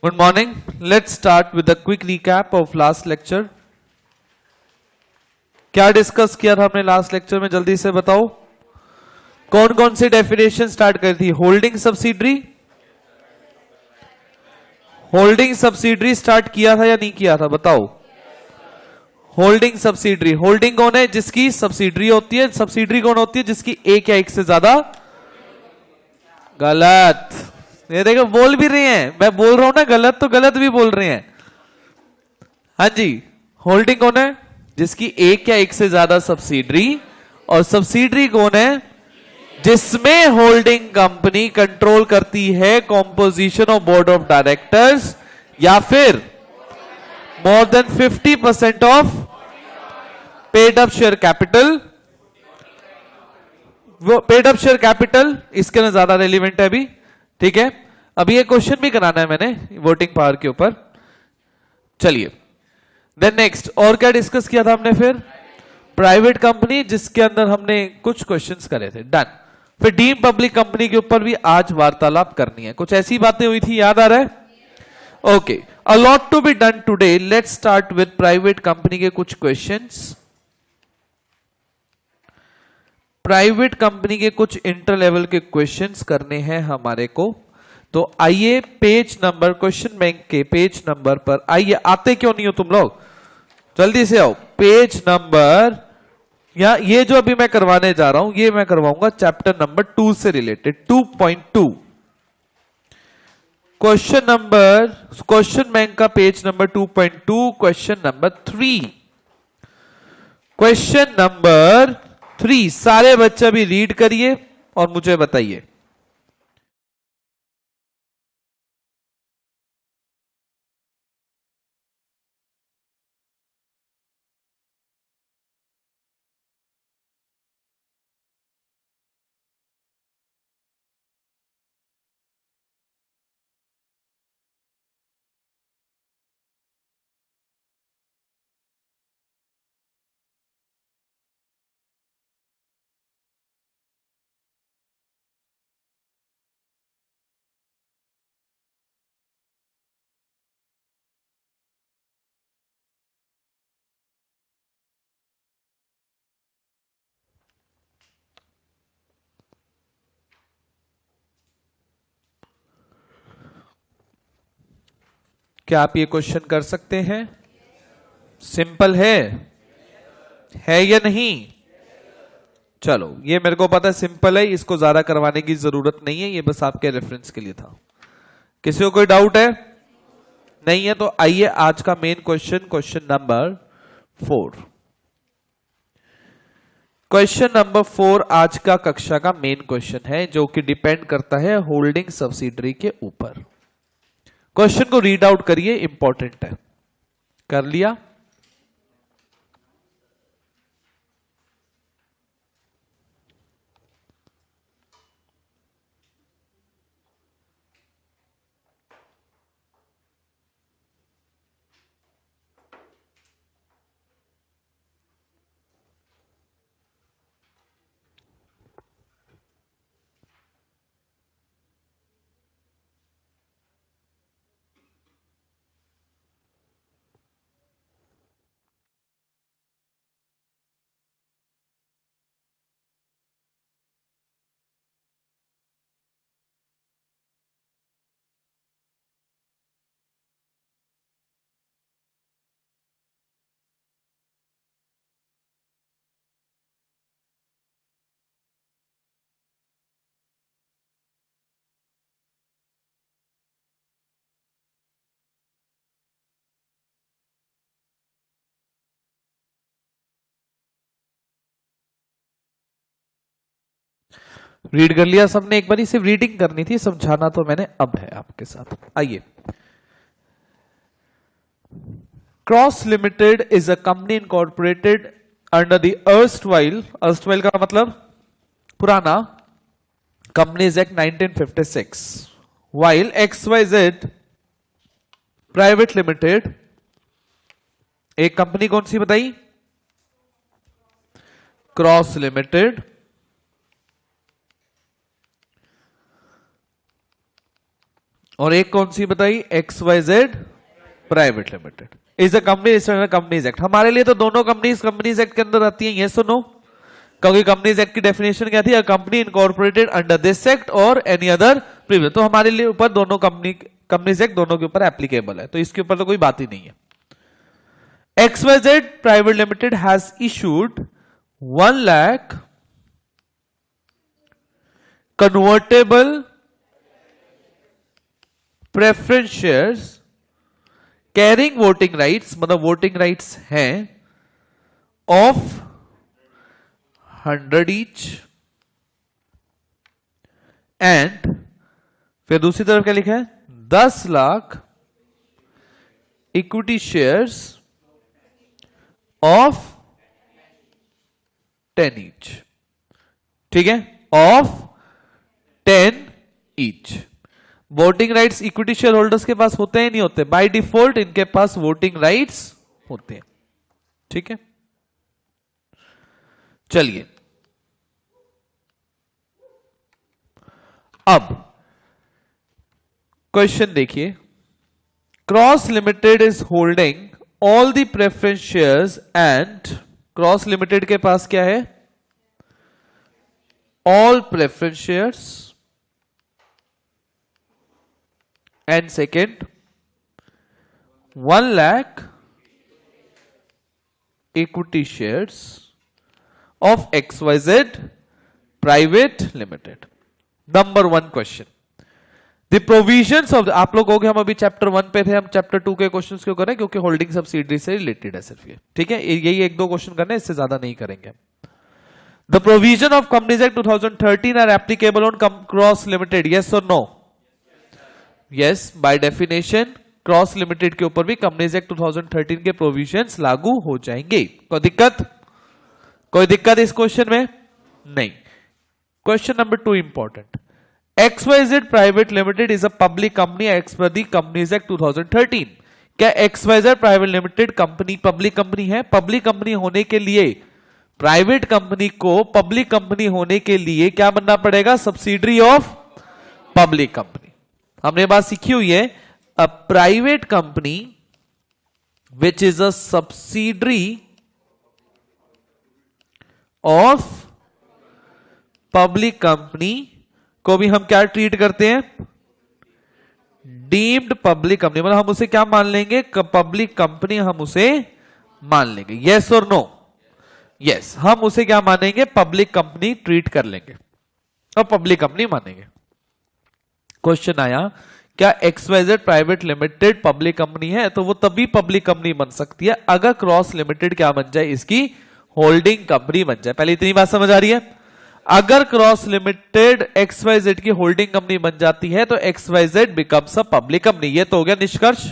Good morning. Let's start with a quick recap of last lecture. क्या discuss किया था हमने लास्ट लेक्चर में, जल्दी से बताओ. कौन कौन सी डेफिनेशन स्टार्ट करी थी? Holding subsidiary, holding subsidiary start किया था या नहीं किया था, बताओ. होल्डिंग सब्सिडरी, होल्डिंग कौन है? जिसकी सब्सिडरी होती है. सब्सिडरी कौन होती है? जिसकी एक या एक से ज्यादा. गलत. ये देखो बोल भी रहे हैं, मैं बोल रहा हूं ना गलत तो गलत भी बोल रहे हैं. हाँ जी, होल्डिंग कौन है? जिसकी एक या एक से ज्यादा सब्सिडरी. और सब्सिडरी कौन है? जिसमें होल्डिंग कंपनी कंट्रोल करती है composition of board of directors या फिर मोर than 50% of paid up share capital. वो पेड अप शेयर कैपिटल इसके लिए ज्यादा रेलिवेंट है अभी. ठीक है, अभी ये क्वेश्चन भी कराना है मैंने वोटिंग पावर के ऊपर. चलिए देन नेक्स्ट, और क्या डिस्कस किया था हमने? फिर प्राइवेट कंपनी, जिसके अंदर हमने कुछ क्वेश्चंस करे थे. डन. फिर डीम पब्लिक कंपनी के ऊपर भी आज वार्तालाप करनी है. कुछ ऐसी बातें हुई थी, याद आ रहा है? Okay, a lot to be done today. Let's start with private company के कुछ क्वेश्चंस. प्राइवेट कंपनी के कुछ इंटर लेवल के क्वेश्चंस करने हैं हमारे को. तो आइए पेज नंबर, क्वेश्चन बैंक के पेज नंबर पर आइए. आते क्यों नहीं हो तुम लोग? जल्दी से आओ. पेज नंबर, या ये जो अभी मैं करवाने जा रहा हूं ये मैं करवाऊंगा चैप्टर नंबर 2 से related. 2.2 question number, question bank का page number 2.2, question number 3. Question number 3 सारे बच्चे भी रीड करिए और मुझे बताइए. क्या आप ये क्वेश्चन कर सकते हैं? सिंपल है या नहीं? चलो, ये मेरे को पता है सिंपल है, इसको ज्यादा करवाने की जरूरत नहीं है, ये बस आपके रेफरेंस के लिए था. किसी को कोई डाउट है? नहीं है तो आइए आज का main question, question number 4. Question number 4 आज का कक्षा का मेन क्वेश्चन है, जो कि डिपेंड करता है होल्डिंग सब्सिडरी के ऊपर. क्वेश्चन को रीड आउट करिए, इंपॉर्टेंट है. कर लिया? रीड कर लिया सबने? एक बार सिर्फ रीडिंग करनी थी, समझाना तो मैंने अब है आपके साथ. आइए. Cross limited is a company incorporated under the erstwhile का मतलब पुराना companies act 1956. While XYZ private limited, एक कंपनी कौन सी बताई? Cross limited. और एक कौन सी बताई, XYZ private limited is a company registered companies act. हमारे लिए तो दोनों कंपनीज एक्ट के अंदर आती है, ये सुनो, क्योंकि कंपनीज एक्ट की डेफिनेशन क्या थी, a company incorporated under this act और एनी अदर प्रीवियस। तो हमारे लिए ऊपर दोनों कंपनीज एक्ट दोनों के ऊपर एप्लीकेबल है, तो इसके ऊपर तो कोई बात ही नहीं है। XYZ private limited has issued 1 lakh convertible preference shares carrying voting rights, मतलब वोटिंग राइट्स हैं, ऑफ 100 ईच, एंड फिर दूसरी तरफ क्या लिखा है, 10 lakh equity shares of 10 each. ठीक है, of 10 each. Voting rights equity share holders के पास होते हैं नहीं होते, बाय डिफॉल्ट इनके पास वोटिंग राइट्स होते हैं। ठीक है, चलिए अब क्वेश्चन देखिए, cross limited is holding all the preference shares and, cross limited के पास क्या है, all preference shares, and second 1 lakh equity shares of XYZ private limited. Number 1 question, the provisions of, आप लोग हो गए, हम अभी चैप्टर 1 पे थे, हम चैप्टर 2 के क्वेश्चंस क्यों करें, क्योंकि होल्डिंग सब्सिडरी से रिलेटेड है सिर्फ ये। ठीक है, यही 1-2 क्वेश्चन करने, इससे ज्यादा नहीं करेंगे। The provision of companies act 2013 are applicable on cross limited, yes और no? Yes, by definition cross limited के ऊपर भी कंपनीज एक्ट 2013 के प्रोविजंस लागू हो जाएंगे। कोई दिक्कत इस क्वेश्चन में नहीं। Question number 2 important, XYZ private limited is a public company as per the companies act 2013। क्या XYZ private limited company public company है? पब्लिक कंपनी होने के लिए, प्राइवेट कंपनी को पब्लिक कंपनी होने के लिए क्या बनना पड़ेगा, सब्सिडरी ऑफ पब्लिक कंपनी। हमने बात सीखी हुई है, a private company which is a subsidiary of public company को भी हम क्या ट्रीट करते हैं, डीम्ड पब्लिक कंपनी, मतलब हम उसे क्या मान लेंगे, पब्लिक कंपनी हम उसे मान लेंगे। यस और नो? यस, हम उसे क्या मानेंगे, पब्लिक कंपनी ट्रीट कर लेंगे और पब्लिक कंपनी मानेंगे। क्वेश्चन आया, क्या XYZ private limited public company है? तो वो तभी पब्लिक कंपनी बन सकती है अगर क्रॉस लिमिटेड क्या बन जाए, इसकी होल्डिंग कंपनी बन जाए। पहले इतनी बात समझ आ रही है? अगर क्रॉस लिमिटेड XYZ की होल्डिंग कंपनी बन जाती है तो XYZ becomes a public company. ये तो हो गया निष्कर्ष।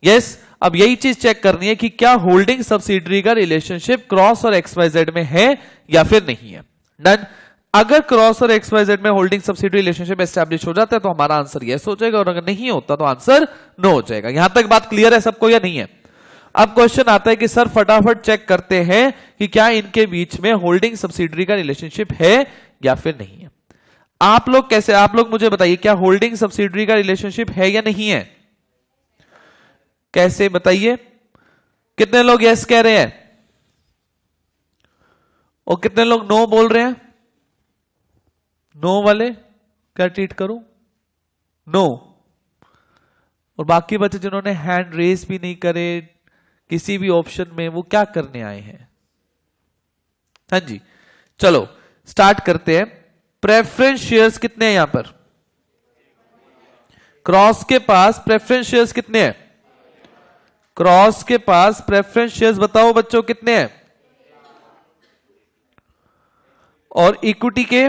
यस, अब यही चीज चेक करनी है कि क्या होल्डिंग सब्सिडरी का रिलेशनशिप क्रॉस और XYZ में है या फिर नहीं है। डन। अगर क्रॉस और XYZ में होल्डिंग सब्सिडरी रिलेशनशिप एस्टैब्लिश हो जाता है तो हमारा आंसर यस हो जाएगा, और अगर नहीं होता तो आंसर नो हो जाएगा। यहां तक बात क्लियर है सबको या नहीं है? अब क्वेश्चन आता है कि सर फटाफट चेक करते हैं कि क्या इनके बीच में होल्डिंग सब्सिडरी का रिलेशनशिप है या फिर नहीं है। आप लोग कैसे, आप लोग मुझे बताइए, क्या होल्डिंग सब्सिडरी का रिलेशनशिप है या नहीं है? कैसे बताइए? कितने लोग यस कह रहे हैं और कितने लोग नो बोल रहे हैं? नो वाले क्या ट्रीट करूं? नो। और बाकी बच्चे जिन्होंने हैंड रेज भी नहीं करे किसी भी ऑप्शन में, वो क्या करने आए हैं? हाँ जी, चलो स्टार्ट करते हैं। प्रेफरेंस शेयर्स कितने हैं यहां पर? क्रॉस के पास प्रेफरेंस शेयर्स कितने हैं? क्रॉस के पास प्रेफरेंस शेयर्स बताओ बच्चों कितने हैं? और इक्विटी के,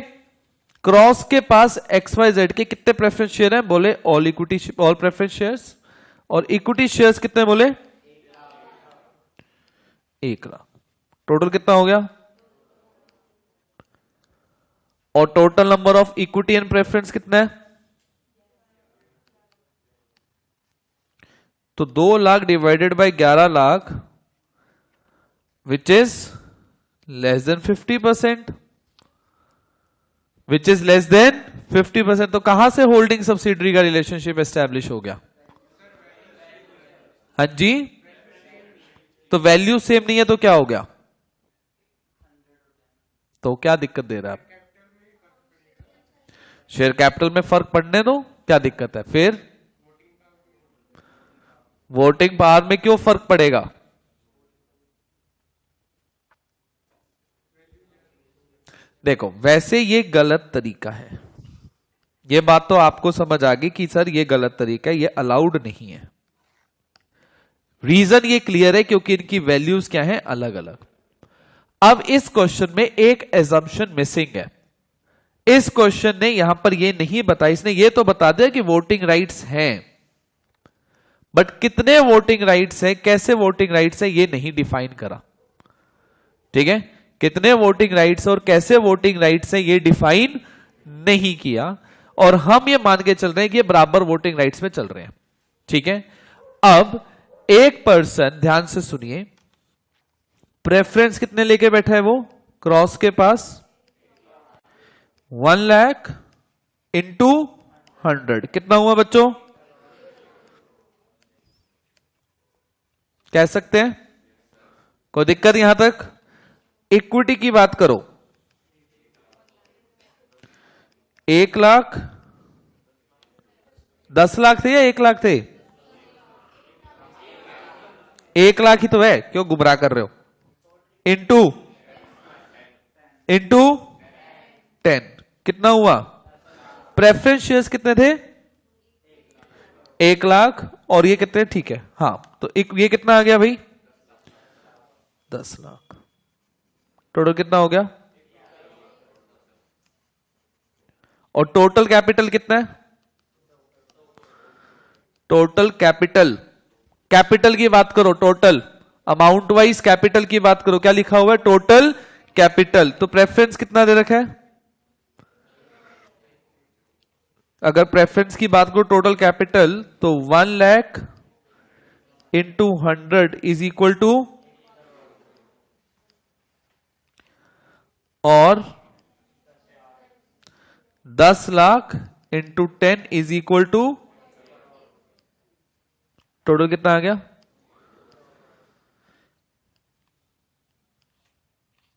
क्रॉस के पास XYZ के कितने प्रेफरेंस शेयर हैं? बोले all equity, all preference shares. और इक्विटी शेयर्स कितने बोले? 1 लाख। टोटल कितना हो गया? और total number of equity and preference कितना है? तो 2 lakh divided by 11 lakh which is less than 50%, which is less than 50%। तो कहां से होल्डिंग सब्सिडरी का रिलेशनशिप एस्टेब्लिश हो गया? हाँ जी, तो वैल्यू सेम नहीं है तो क्या हो गया? तो क्या दिक्कत दे रहा है? शेयर कैपिटल में फर्क पड़ने दो, क्या दिक्कत है? फिर वोटिंग पावर में क्यों फर्क पड़ेगा? देखो, वैसे ये गलत तरीका है, ये बात तो आपको समझ आ गई कि सर ये गलत तरीका है, ये अलाउड नहीं है। रीजन ये क्लियर है क्योंकि इनकी वैल्यूज क्या है? अलग अलग। अब इस क्वेश्चन में एक एजम्पशन मिसिंग है। इस क्वेश्चन ने यहां पर ये नहीं बताया, इसने ये तो बता दिया कि वोटिंग राइट्स हैं, बट कितने वोटिंग राइट्स है, कैसे वोटिंग राइट्स है, ये नहीं डिफाइन करा। ठीक है, कितने वोटिंग राइट्स और कैसे वोटिंग राइट्स है ये डिफाइन नहीं किया, और हम ये मान के चल रहे हैं कि ये बराबर वोटिंग राइट्स में चल रहे हैं। ठीक है, अब एक पर्सन, ध्यान से सुनिए, प्रेफरेंस कितने लेके बैठा है वो? क्रॉस के पास 1 लाख इंटू 100 कितना हुआ बच्चों? कह सकते हैं? कोई दिक्कत यहां तक? इक्विटी की बात करो, 1 लाख, 10 लाख थे या 1 लाख थे? 1 लाख ही तो है, क्यों गुमराह कर रहे हो? इंटू इंटू 10 कितना हुआ? प्रेफरेंस शेयर्स कितने थे? 1 लाख, और ये कितने? ठीक है, हाँ, तो ये कितना आ गया भाई? 10 लाख। टोटल कितना हो गया? और टोटल कैपिटल कितना है? टोटल कैपिटल, कैपिटल की बात करो, टोटल अमाउंट वाइज कैपिटल की बात करो, क्या लिखा हुआ है? Total capital. तो प्रेफरेंस कितना दे रखा है? अगर प्रेफरेंस की बात करो टोटल कैपिटल, तो 1 lakh into 100 is equal to, और 10 lakh into 10 is equal to, total कितना आ गया?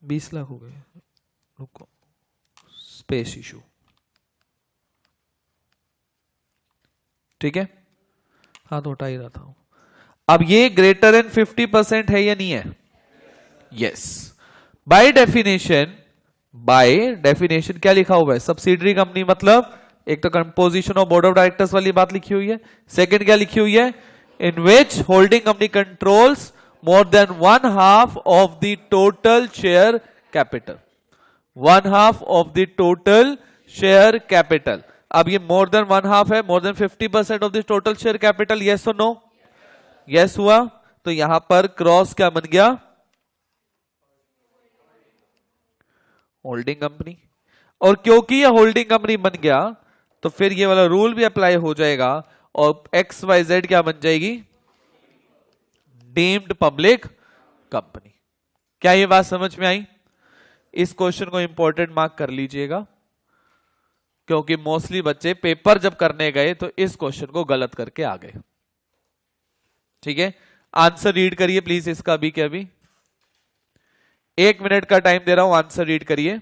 20 लाख हो गए। रुको, स्पेस इशू। ठीक है, हाथ उठा ही रहा था। अब ये ग्रेटर देन 50% है या नहीं है? Yes. By definition, by definition क्या लिखा हुआ है? सब्सिडरी कंपनी मतलब एक तो composition of board of directors वाली बात लिखी हुई है, सेकंड क्या लिखी हुई है? In which holding company controls more than 1/2 of the total share capital. 1/2 of the total share capital. अब ये मोर देन 1/2 है, more than 50% of the total share capital, yes और नो? यस हुआ, तो यहां पर क्रॉस क्या बन गया? Holding company. और क्योंकि ये होल्डिंग कंपनी बन गया, तो फिर ये वाला रूल भी अप्लाई हो जाएगा, और XYZ क्या बन जाएगी? Deemed public company. क्या ये बात समझ में आई? इस क्वेश्चन को इंपॉर्टेंट मार्क कर लीजिएगा, क्योंकि मोस्टली बच्चे पेपर जब करने गए तो इस क्वेश्चन को गलत करके आ गए। ठीक है, आंसर रीड करिए प्लीज इसका भी, क्या भी 1 मिनट का टाइम दे रहा हूं, आंसर रीड करिए।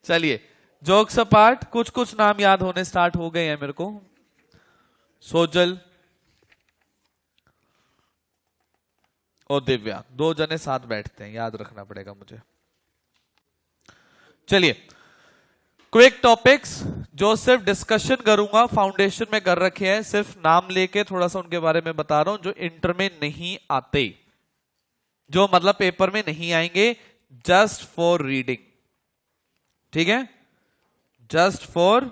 चलिए जोक्स अपार्ट, कुछ कुछ नाम याद होने स्टार्ट हो गए हैं मेरे को। सोजल और दिव्या, दो जने साथ बैठते हैं, याद रखना पड़ेगा मुझे। चलिए क्विक टॉपिक्स जो सिर्फ डिस्कशन करूंगा, फाउंडेशन में कर रखे हैं, सिर्फ नाम लेके थोड़ा सा उनके बारे में बता रहा हूं, जो इंटर में नहीं आते, जो मतलब पेपर में नहीं आएंगे, जस्ट फॉर रीडिंग। ठीक है, जस्ट फॉर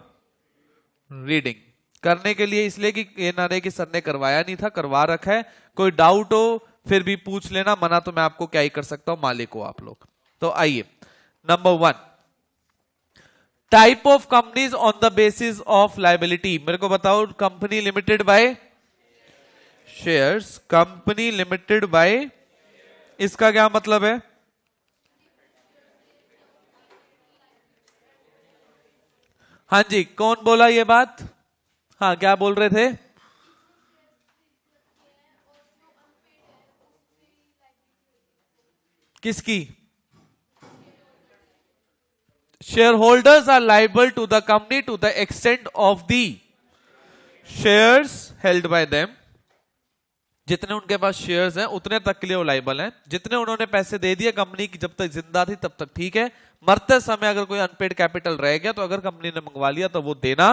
रीडिंग करने के लिए, इसलिए कि ये ना रहे कि सर ने करवाया नहीं था, करवा रखा है। कोई डाउट हो फिर भी पूछ लेना, मना तो मैं आपको क्या ही कर सकता हूं, मालिक हो आप लोग। तो आइए, number 1, type of companies on the basis of liability. मेरे को बताओ, company limited by shares, company limited bye, इसका क्या मतलब है? हाँ जी, कौन बोला ये बात? हाँ, क्या बोल रहे थे? किसकी? shareholders are liable to the company to the extent of the shares held by them। जितने उनके पास शेयर्स हैं उतने तक के लिए वो लाइबल हैं। जितने उन्होंने पैसे दे दिए कंपनी की जब तक जिंदा थी तब तक ठीक है, मरते समय अगर कोई अनपेड कैपिटल रह गया तो अगर कंपनी ने मंगवा लिया तो वो देना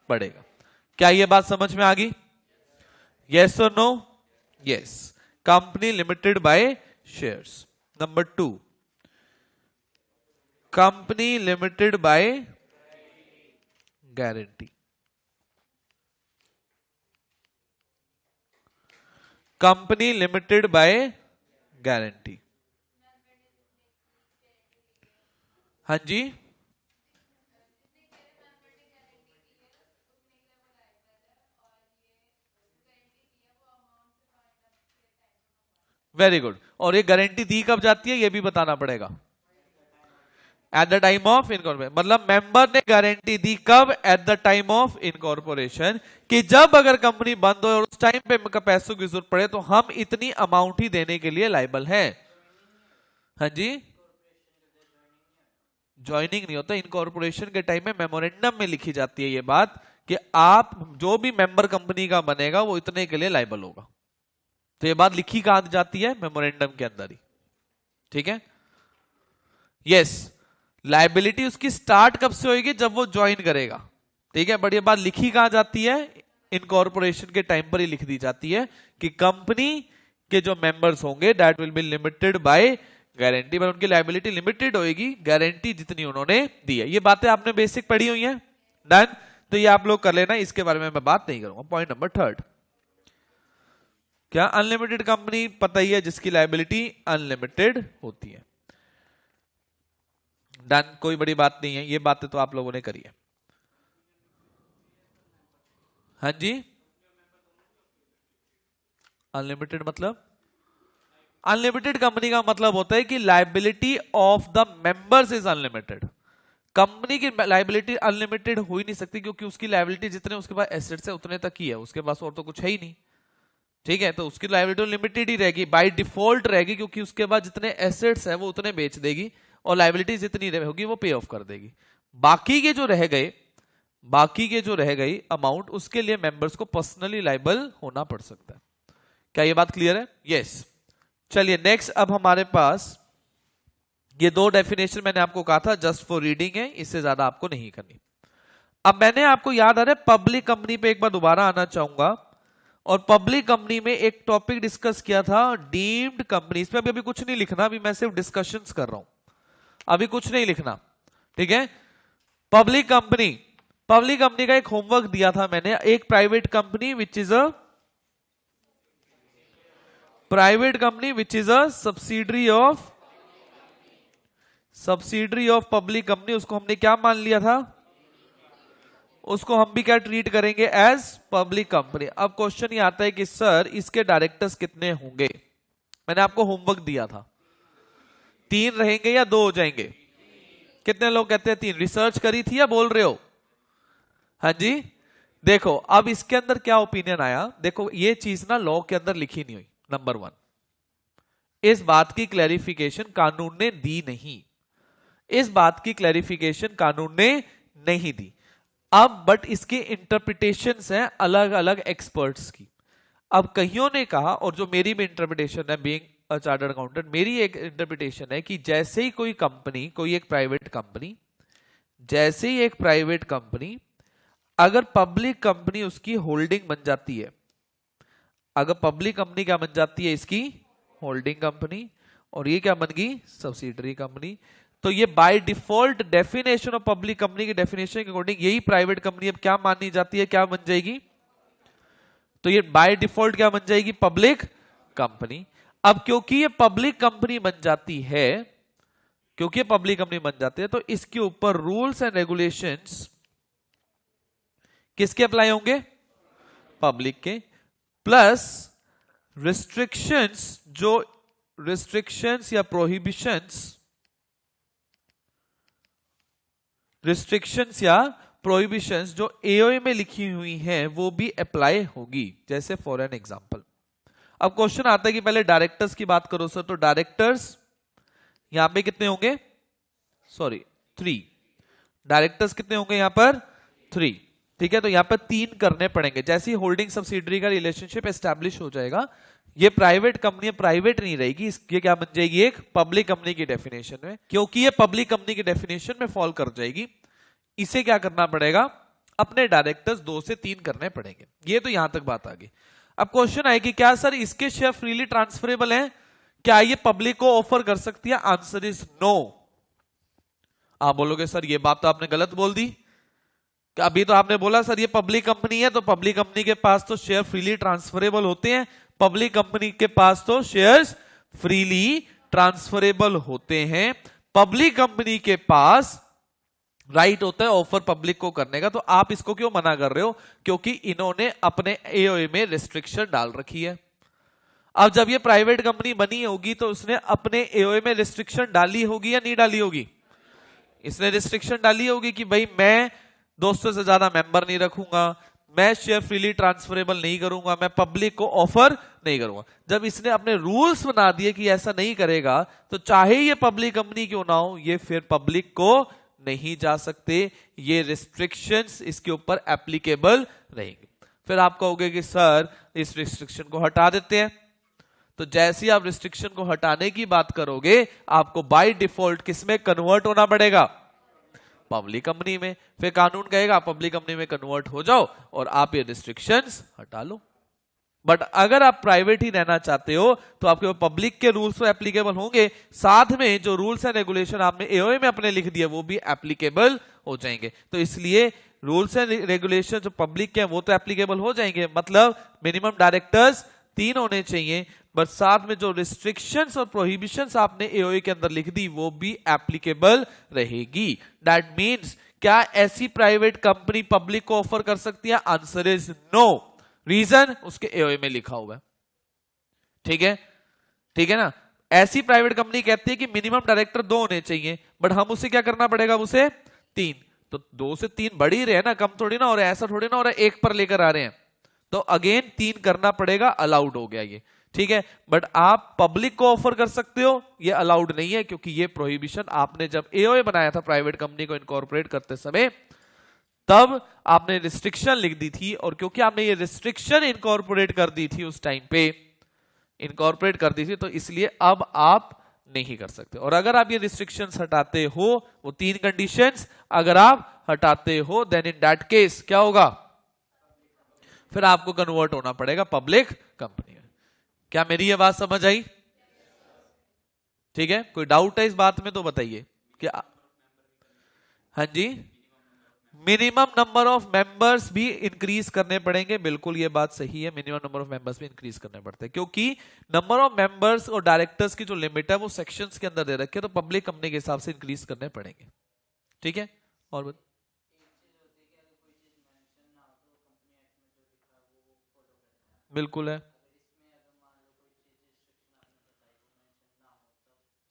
पड़ेगा। क्या ये बात समझ में आ गई? यस और no? Yes, company limited by shares. Number 2, company limited by guarantee. Company limited by guarantee. हाँ जी, वेरी गुड। और ये गारंटी दी कब जाती है ये भी बताना पड़ेगा। At the time of incorporation, मतलब मेंबर ने गारंटी दी कब? At the time of incorporation, कि जब अगर कंपनी बंद हो और उस टाइम पे पैसों की जरूरत पड़े तो हम इतनी अमाउंट ही देने के लिए लायबल हैं। हाँ जी, ज्वाइनिंग नहीं होता, इनकॉर्पोरेशन के टाइम में मेमोरेंडम में लिखी जाती है ये बात कि आप जो भी मेंबर कंपनी का बनेगा वो इतने के लिए लायबल होगा। तो ये बात लिखी कहां जाती है? मेमोरेंडम के अंदर ही। ठीक है, यस। लायबिलिटी उसकी स्टार्ट कब से होगी? जब वो ज्वाइन करेगा। ठीक है, बट ये बात लिखी कहां जाती है? इनकॉर्पोरेशन के टाइम पर ही लिख दी जाती है कि कंपनी के जो मेंबर्स होंगे that will be limited by guarantee, पर उनकी लायबिलिटी लिमिटेड होगी, गारंटी जितनी उन्होंने दी है। ये बातें आपने बेसिक पढ़ी हुई हैं, डन। तो ये आप लोग कर लेना, इसके बारे में मैं बात नहीं करूंगा। पॉइंट नंबर 3, क्या अनलिमिटेड कंपनी पता ही है जिसकी लायबिलिटी अनलिमिटेड होती है। डन, कोई बड़ी बात नहीं है, ये बातें तो आप लोगों ने करी है। हाँ जी, अनलिमिटेड मतलब, अनलिमिटेड कंपनी का मतलब होता है कि liability of the members is unlimited. Company की लायबिलिटी अनलिमिटेड हो ही नहीं सकती, क्योंकि उसकी लायबिलिटी जितने उसके पास एसेट्स है उतने तक ही है, उसके पास और तो कुछ है ही नहीं। ठीक है, तो उसकी लायबिलिटी लिमिटेड ही रहेगी, बाय डिफॉल्ट रहेगी, क्योंकि उसके बाद जितने एसेट्स है वो उतने बेच देगी और लायबिलिटी जितनी होगी वो पे ऑफ कर देगी। बाकी के जो रह गए अमाउंट, उसके लिए मेंबर्स को पर्सनली लायबल होना पड़ सकता है। क्या ये बात क्लियर है? यस। चलिए नेक्स्ट, अब हमारे पास ये 2 डेफिनेशन मैंने आपको कहा था जस्ट फॉर रीडिंग है, इससे ज्यादा आपको नहीं करनी। अब मैंने आपको याद आ रहा है पब्लिक कंपनी पे एक बार दोबारा आना चाहूंगा, और पब्लिक कंपनी में एक टॉपिक डिस्कस किया था डीम्ड कंपनी। इसमें अभी कुछ नहीं लिखना, अभी मैं सिर्फ डिस्कशंस कर रहा हूं, अभी कुछ नहीं लिखना। ठीक है, पब्लिक कंपनी का एक होमवर्क दिया था मैंने। एक private company which is a subsidiary of public company, उसको हमने क्या मान लिया था? उसको हम भी क्या ट्रीट करेंगे? As public company. अब क्वेश्चन ये आता है कि सर इसके डायरेक्टर्स कितने होंगे? मैंने आपको होमवर्क दिया था, 3 रहेंगे या 2 हो जाएंगे? कितने लोग कहते हैं 3? रिसर्च करी थी या बोल रहे हो? हाँ जी, देखो अब इसके अंदर क्या ओपिनियन आया। देखो ये चीज ना लॉ के अंदर लिखी नहीं हुई, नंबर 1। इस बात की क्लैरिफिकेशन कानून ने दी नहीं। इस बात की क्लैरिफिकेशन कानून ने नहीं दी। अब बट इसके इंटरप्रिटेशंस हैं अलग अलग एक्सपर्ट्स की। अब कईयों ने कहा, और जो मेरी भी इंटरप्रिटेशन है बीइंग अ चार्टर्ड अकाउंटेंट, मेरी एक इंटरप्रिटेशन है कि जैसे ही कोई कंपनी, कोई एक प्राइवेट कंपनी, जैसे ही एक प्राइवेट कंपनी अगर पब्लिक कंपनी उसकी होल्डिंग बन जाती है, अगर पब्लिक कंपनी क्या बन जाती है, इसकी होल्डिंग कंपनी, और ये क्या बन गई, सब्सिडरी कंपनी, तो ये by default definition of public company की डेफिनेशन के अकॉर्डिंग यही प्राइवेट कंपनी अब क्या मानी जाती है, क्या बन जाएगी, तो ये बाय डिफॉल्ट क्या बन जाएगी, पब्लिक कंपनी। अब क्योंकि ये पब्लिक कंपनी बन जाती है, क्योंकि ये पब्लिक कंपनी बन जाती है, तो इसके ऊपर रूल्स एंड रेगुलेशंस किसके अप्लाई होंगे, पब्लिक के, प्लस रिस्ट्रिक्शंस, जो रिस्ट्रिक्शंस या प्रोहिबिशंस, रिस्ट्रिक्शंस या प्रोहिबिशंस जो एओए में लिखी हुई हैं वो भी अप्लाई होगी। जैसे फॉर एन एग्जांपल, अब क्वेश्चन आता है कि पहले डायरेक्टर्स की बात करो सर, तो डायरेक्टर्स यहां पे कितने होंगे, सॉरी 3, डायरेक्टर्स कितने होंगे यहां पर 3, ठीक है, तो यहां पर 3 करने पड़ेंगे। जैसे ही होल्डिंग सब्सिडरी का रिलेशनशिप एस्टैब्लिश हो जाएगा, ये प्राइवेट कंपनी प्राइवेट नहीं रहेगी, ये क्या बन जाएगी, एक पब्लिक कंपनी की डेफिनेशन में। क्योंकि ये पब्लिक कंपनी की डेफिनेशन में फॉल कर जाएगी, इसे क्या करना पड़ेगा, अपने डायरेक्टर्स 2 से 3 करने पड़ेंगे। ये तो यहां तक बात आ गई। अब क्वेश्चन है कि क्या सर इसके शेयर फ्रीली ट्रांसफरेबल हैं, क्या ये पब्लिक को ऑफर कर सकती है, आंसर इज नो। आप बोलोगे सर ये बात तो आपने गलत बोल दी, अभी तो आपने बोला सर ये पब्लिक कंपनी है, तो पब्लिक कंपनी के पास तो शेयर फ्रीली ट्रांसफरेबल होते हैं, पब्लिक कंपनी के पास तो शेयर्स फ्रीली ट्रांसफरेबल होते हैं, पब्लिक कंपनी के पास राइट होता है ऑफर पब्लिक को करने का। तो आप इसको क्यों मना कर रहे हो, क्योंकि इन्होंने अपने एओए में रिस्ट्रिक्शन डाल रखी है। अब जब ये प्राइवेट कंपनी बनी होगी तो उसने अपने एओए में रिस्ट्रिक्शन डाली होगी या नहीं डाली होगी, इसने रिस्ट्रिक्शन डाली होगी कि भाई मैं 200 से ज्यादा मेंबर नहीं रखूंगा, मैं शेयर फ्रीली ट्रांसफरेबल नहीं करूंगा, मैं पब्लिक को ऑफर नहीं करूंगा। जब इसने अपने रूल्स बना दिए कि ऐसा नहीं करेगा, तो चाहे ये पब्लिक कंपनी क्यों ना हो, ये फिर पब्लिक को नहीं जा सकते, ये रिस्ट्रिक्शंस इसके ऊपर एप्लीकेबल रहेंगे। फिर आप कहोगे कि सर इस रिस्ट्रिक्शन को हटा देते हैं, तो जैसे ही आप रिस्ट्रिक्शन को हटाने की बात करोगे, आपको बाय डिफॉल्ट किसमें कन्वर्ट होना पड़ेगा, पब्लिक कंपनी में। फिर कानून कहेगा पब्लिक कंपनी में कन्वर्ट हो जाओ और आप ये रिस्ट्रिक्शंस हटा लो। बट अगर आप प्राइवेट ही रहना चाहते हो तो आपके पब्लिक के रूल्स तो एप्लीकेबल होंगे, साथ में जो रूल्स एंड रेगुलेशन आपने एओए में अपने लिख दिए वो भी एप्लीकेबल हो जाएंगे। तो इसलिए रूल्स एंड रेगुलेशन जो पब्लिक के हैं वो तो एप्लीकेबल हो जाएंगे, मतलब मिनिमम डायरेक्टर्स 3 होने चाहिए, बट साथ में जो रिस्ट्रिक्शंस और प्रोहिबिशंस आपने एओए के अंदर लिख दी वो भी एप्लीकेबल रहेगी। दैट मींस क्या ऐसी प्राइवेट कंपनी पब्लिक को ऑफर कर सकती है, आंसर इज नो। रीजन उसके एओए में लिखा हुआ है, ठीक है, ठीक है ना। ऐसी प्राइवेट कंपनी कहती है कि मिनिमम डायरेक्टर 2 होने चाहिए, बट हम उसे क्या करना पड़ेगा, उसे 3, तो 2 से 3 बढ़ ही रहे ना, कम थोड़ी ना, और ऐसा थोड़ी ना, और 1 पर लेकर आ रहे हैं, तो अगेन 3 करना पड़ेगा, अलाउड हो गया ये, ठीक है। बट आप पब्लिक को ऑफर कर सकते हो, ये अलाउड नहीं है, क्योंकि ये प्रोहिबिशन आपने जब एओए बनाया था प्राइवेट कंपनी को इनकॉर्पोरेट करते समय, तब आपने रिस्ट्रिक्शन लिख दी थी, और क्योंकि आपने ये रिस्ट्रिक्शन इनकॉर्पोरेट कर दी थी, उस टाइम पे इनकॉर्पोरेट कर दी थी, तो इसलिए अब आप नहीं कर सकते। और अगर आप ये रिस्ट्रिक्शंस हटाते हो, वो 3 कंडीशंस अगर आप हटाते हो, देन इन दैट केस क्या होगा, फिर आपको कन्वर्ट होना पड़ेगा पब्लिक कंपनी में। क्या मेरी ये बात समझ आई, ठीक है। कोई डाउट है इस बात में तो बताइए क्या। हाँ जी, मिनिमम नंबर ऑफ मेंबर्स भी इंक्रीज करने पड़ेंगे, बिल्कुल ये बात सही है, मिनिमम नंबर ऑफ मेंबर्स भी इंक्रीज करने पड़ते हैं, क्योंकि नंबर ऑफ मेंबर्स और डायरेक्टर्स की जो लिमिट है वो सेक्शंस के अंदर दे रखे, तो पब्लिक कंपनी के हिसाब से इंक्रीज करने पड़ेंगे, ठीक है। और बिल्कुल है,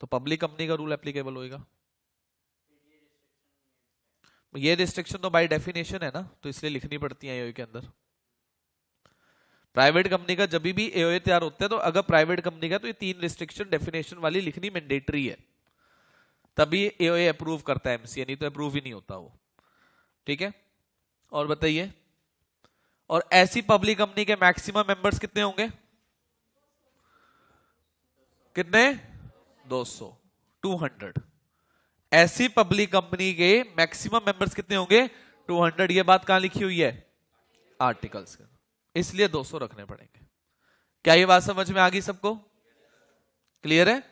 तो पब्लिक कंपनी का रूल एप्लीकेबल होगा। ये रिस्ट्रिक्शन तो बाय डेफिनेशन है ना, तो इसलिए लिखनी पड़ती है एओए के अंदर। प्राइवेट कंपनी का जब भी एओए तैयार होता है, तो अगर प्राइवेट कंपनी का तो ये 3 रिस्ट्रिक्शन डेफिनेशन वाली लिखनी मैंडेटरी है, तभी ये अप्रूव करता है एमसीए, नहीं तो अप्रूव ही नहीं होता वो। ठीक है, और बताइए, और ऐसी पब्लिक कंपनी के मैक्सिमम मेंबर्स कितने होंगे? कितने? 200, 200। ऐसी पब्लिक कंपनी के मैक्सिमम मेंबर्स कितने होंगे? 200। ये बात कहां लिखी हुई है? आर्टिकल्स के, इसलिए 200 रखने पड़ेंगे। क्या ये बात समझ में आ गई सबको? क्लियर है?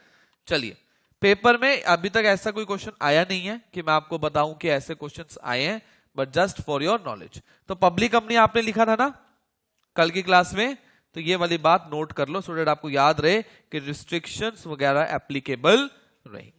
चलिए, पेपर में अभी तक ऐसा कोई क्वेश्चन आया नहीं है कि मैं आपको बताऊं कि ऐसे क्वेश्चंस आए हैं, but just for your knowledge. तो पब्लिक कंपनी आपने लिखा था ना कल की क्लास में, तो ये वाली बात नोट कर लो, सो दैट आपको याद रहे कि रिस्ट्रिक्शंस वगैरह एप्लीकेबल रहेंगी।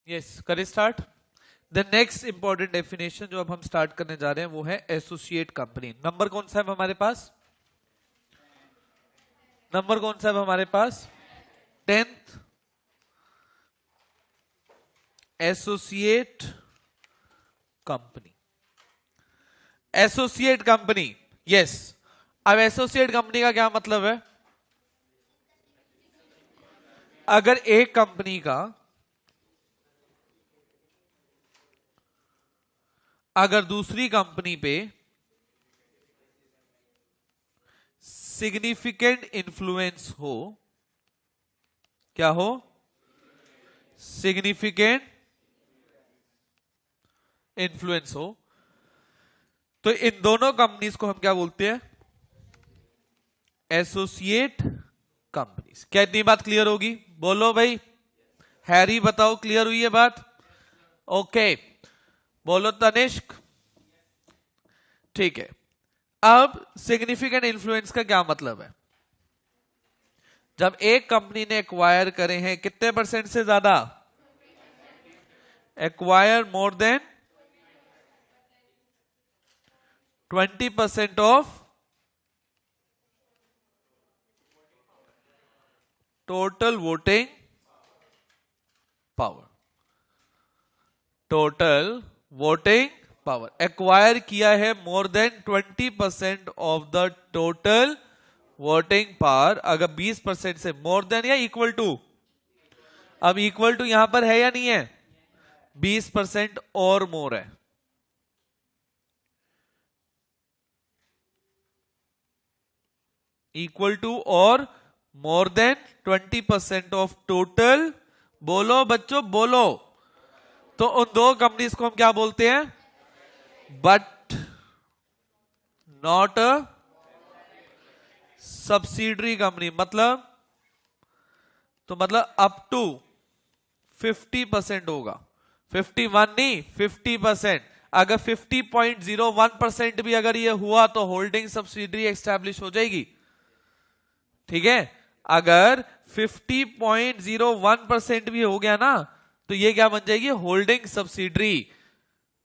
यस, करें start. The next important definition जो अब हम स्टार्ट करने जा रहे हैं वो है एसोसिएट कंपनी। नंबर कौन सा है हमारे पास? नंबर कौन सा है हमारे पास? 10th। Associate company, associate company, yes. अब एसोसिएट कंपनी का क्या मतलब है? अगर एक कंपनी का, अगर दूसरी कंपनी पे सिग्निफिकेंट इन्फ्लुएंस हो, क्या हो? सिग्निफिकेंट इन्फ्लुएंस हो, तो इन दोनों कंपनीज को हम क्या बोलते हैं? Associate companies. क्या इतनी बात क्लियर होगी? बोलो भाई, हैरी बताओ क्लियर हुई है बात? ओके, बोलो तनिष्क। ठीक है, अब सिग्निफिकेंट इन्फ्लुएंस का क्या मतलब है? जब एक कंपनी ने एक्वायर करे हैं कितने परसेंट से ज्यादा? Acquire more than 20% of total voting power. Total voting power acquire किया है more then 20% of the total voting power. अगर 20% से मोर देन या इक्वल टू, अब इक्वल टू यहां पर है या नहीं है? 20% और मोर है, इक्वल टू और मोर देन 20% ऑफ टोटल, बोलो बच्चों बोलो, तो उन दो कंपनीज को हम क्या बोलते हैं? But not a subsidiary company. मतलब अप टू 50% होगा, 51 नहीं 50%। अगर 50.01% भी अगर ये हुआ तो होल्डिंग सब्सिडरी एस्टैब्लिश हो जाएगी। ठीक है, अगर 50.01% भी हो गया ना तो ये क्या बन जाएगी? Holding subsidiary.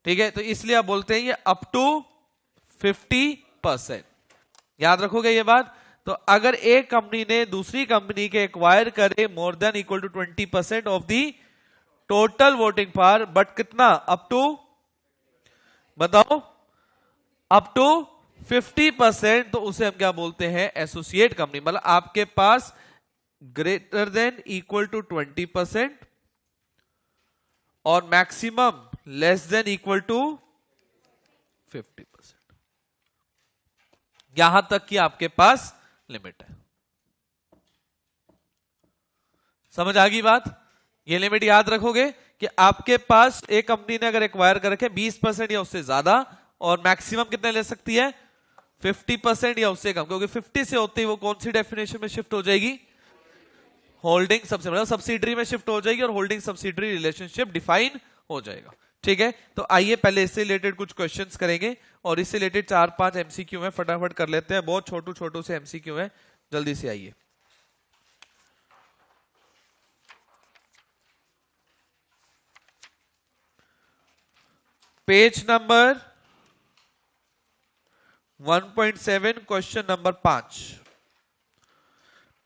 ठीक है, तो इसलिए आप बोलते हैं ये अप टू 50%। याद रखोगे ये बात। तो अगर एक कंपनी ने दूसरी कंपनी के एक्वायर करे more than equal to 20% of the total voting power, but कितना? अप टू, बताओ, अप टू 50%, तो उसे हम क्या बोलते हैं? Associate company. मतलब आपके पास ग्रेटर देन इक्वल टू 20% और maximum less than equal to 50%, यहां तक कि आपके पास लिमिट है। समझ आ गई बात? ये लिमिट याद रखोगे कि आपके पास एक कंपनी ने अगर एक्वायर कर रखे 20% या उससे ज्यादा, और मैक्सिमम कितने ले सकती है? 50% या उससे कम, क्योंकि 50 से होते ही वो कौन सी डेफिनेशन में शिफ्ट हो जाएगी? होल्डिंग सब्सिडरी, मतलब सब्सिडरी में शिफ्ट हो जाएगी और होल्डिंग सब्सिडरी रिलेशनशिप डिफाइन हो जाएगा। ठीक है, तो आइए पहले इससे रिलेटेड कुछ क्वेश्चंस करेंगे और इससे रिलेटेड 4-5 एमसीक्यू में फटाफट कर लेते हैं। बहुत छोटू छोटू से एमसीक्यू है, जल्दी से आइए। Page number 1.7 question number 5।